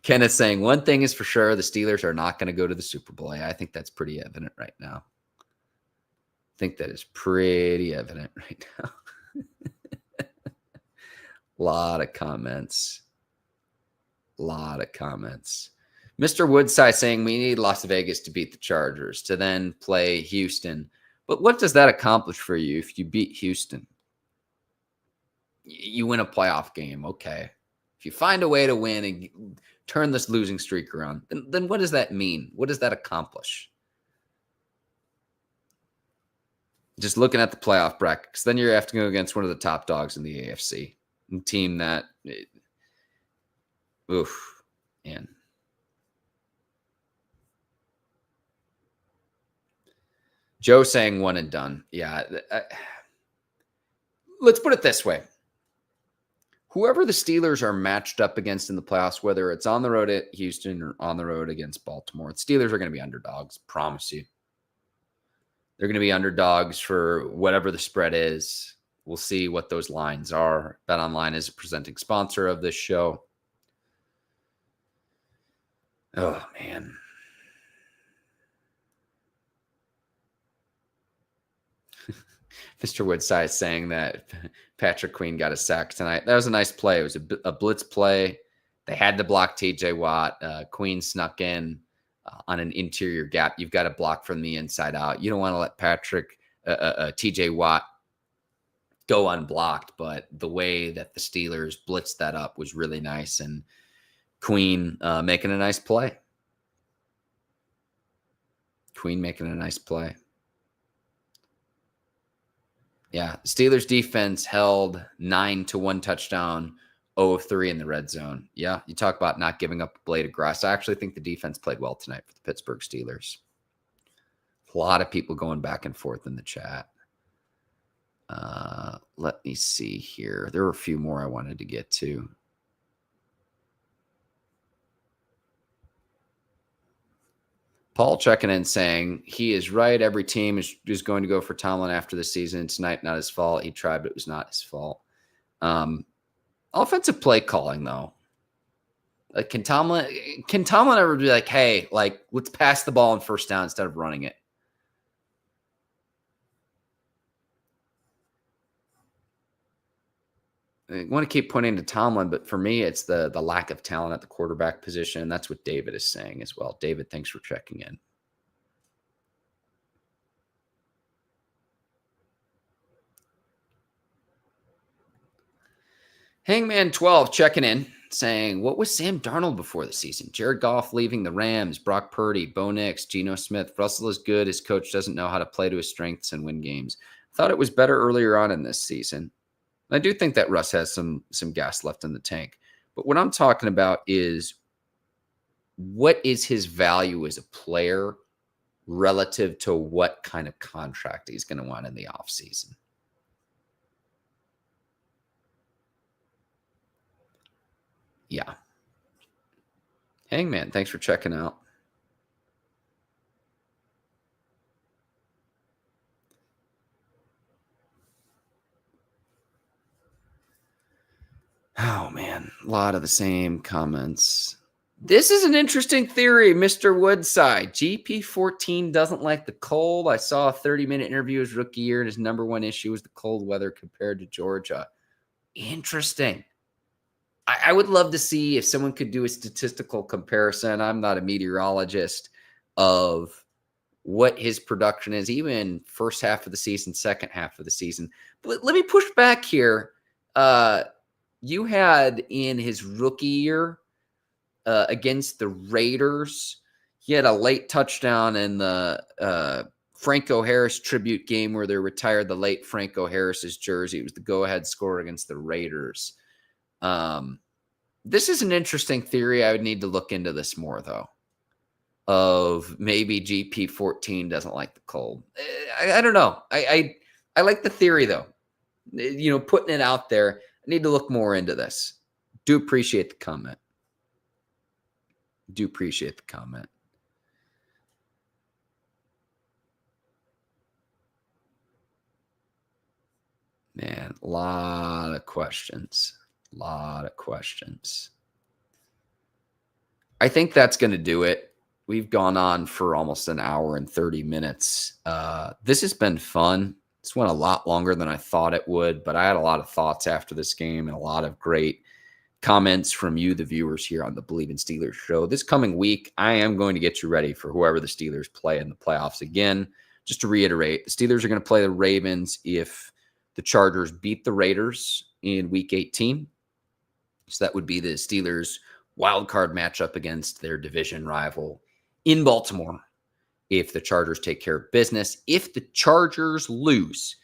Ken is saying, one thing is for sure, the Steelers are not going to go to the Super Bowl. I think that's pretty evident right now. I think that is pretty evident right now. Lot of comments. Mr. Woodside saying we need Las Vegas to beat the Chargers to then play Houston. But what does that accomplish for you if you beat Houston? You win a playoff game, okay. If you find a way to win and turn this losing streak around, then what does that mean? What does that accomplish? Just looking at the playoff bracket, because then you have to go against one of the top dogs in the AFC. A team that, man. Joe saying one and done. Yeah. Let's put it this way. Whoever the Steelers are matched up against in the playoffs, whether it's on the road at Houston or on the road against Baltimore, the Steelers are going to be underdogs. Promise you. They're going to be underdogs for whatever the spread is. We'll see what those lines are. BetOnline is a presenting sponsor of this show. Oh, man. Mr. Woodside saying that Patrick Queen got a sack tonight. That was a nice play. It was a blitz play. They had to block TJ Watt. Queen snuck in on an interior gap. You've got to block from the inside out. You don't want to let TJ Watt go unblocked, but the way that the Steelers blitzed that up was really nice, and Queen making a nice play. Yeah, Steelers defense held 9 to 1 touchdown, 0 of 3 in the red zone. Yeah, you talk about not giving up a blade of grass. I actually think the defense played well tonight for the Pittsburgh Steelers. A lot of people going back and forth in the chat. Let me see here. There were a few more I wanted to get to. Paul checking in saying he is right. Every team is going to go for Tomlin after the season. Tonight, not his fault. He tried, but it was not his fault. Offensive play calling, though. Like, can Tomlin ever be like, hey, like, let's pass the ball on first down instead of running it? I want to keep pointing to Tomlin, but for me, it's the lack of talent at the quarterback position. That's what David is saying as well. David, thanks for checking in. Hangman 12 checking in, saying, what was Sam Darnold before the season? Jared Goff leaving the Rams, Brock Purdy, Bo Nix, Geno Smith. Russell is good. His coach doesn't know how to play to his strengths and win games. Thought it was better earlier on in this season. I do think that Russ has some gas left in the tank. But what I'm talking about is, what is his value as a player relative to what kind of contract he's going to want in the offseason? Yeah. Hangman, thanks for checking out. Oh, man. A lot of the same comments. This is an interesting theory, Mr. Woodside. GP14 doesn't like the cold. I saw a 30-minute interview his rookie year, and his number one issue was the cold weather compared to Georgia. Interesting. I would love to see if someone could do a statistical comparison. I'm not a meteorologist of what his production is, even first half of the season, second half of the season. But let me push back here. You had in his rookie year against the Raiders, he had a late touchdown in the Franco Harris tribute game where they retired the late Franco Harris's jersey. It was the go-ahead score against the Raiders. This is an interesting theory. I would need to look into this more, though, of maybe GP14 doesn't like the cold. I don't know. I like the theory, though. Putting it out there. I need to look more into this. Do appreciate the comment. Man, a lot of questions. I think that's going to do it. We've gone on for almost an hour and 30 minutes. This has been fun. This went a lot longer than I thought it would, but I had a lot of thoughts after this game and a lot of great comments from you, the viewers here on the Bleav in Steelers show. This coming week, I am going to get you ready for whoever the Steelers play in the playoffs. Again, just to reiterate, the Steelers are going to play the Ravens if the Chargers beat the Raiders in Week 18. So that would be the Steelers' wild card matchup against their division rival in Baltimore if the Chargers take care of business. If the Chargers lose,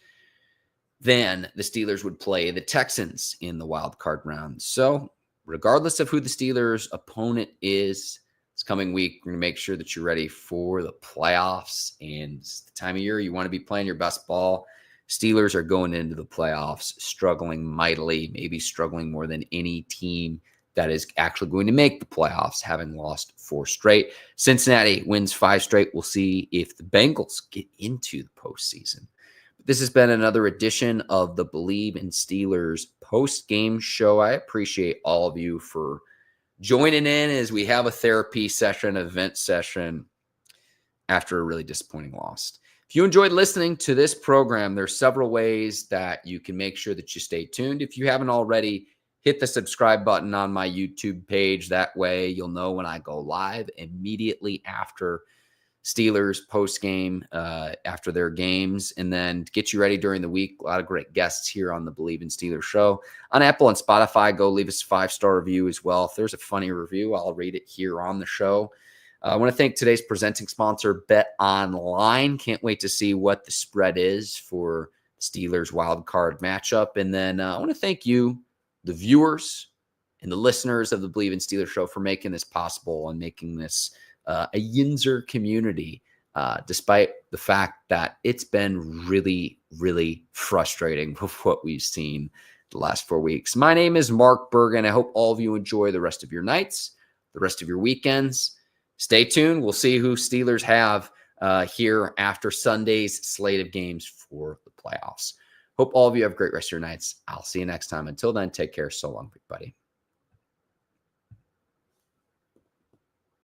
then the Steelers would play the Texans in the wild card round. So regardless of who the Steelers' opponent is, this coming week, we're going to make sure that you're ready for the playoffs. And it's the time of year you want to be playing your best ball. Steelers are going into the playoffs struggling mightily, maybe struggling more than any team that is actually going to make the playoffs, having lost 4 straight. Cincinnati wins 5 straight. We'll see if the Bengals get into the postseason. This has been another edition of the Bleav in Steelers post-game show. I appreciate all of you for joining in as we have a therapy session, event session after a really disappointing loss. If you enjoyed listening to this program, there's several ways that you can make sure that you stay tuned. If you haven't already, hit the subscribe button on my YouTube page. That way you'll know when I go live immediately after Steelers post-game, after their games, and then to get you ready during the week. A lot of great guests here on the Bleav in Steelers show. On Apple and Spotify, go leave us a 5-star review as well. If there's a funny review, I'll read it here on the show. I want to thank today's presenting sponsor, BetOnline. Can't wait to see what the spread is for Steelers wild card matchup. And then I want to thank you, the viewers and the listeners of the Bleav in Steelers show, for making this possible and making this a Yinzer community, despite the fact that it's been really, really frustrating with what we've seen the last 4 weeks. My name is Mark Bergin. I hope all of you enjoy the rest of your nights, the rest of your weekends. Stay tuned. We'll see who Steelers have here after Sunday's slate of games for the playoffs. Hope all of you have a great rest of your nights. I'll see you next time. Until then, take care. So long, everybody.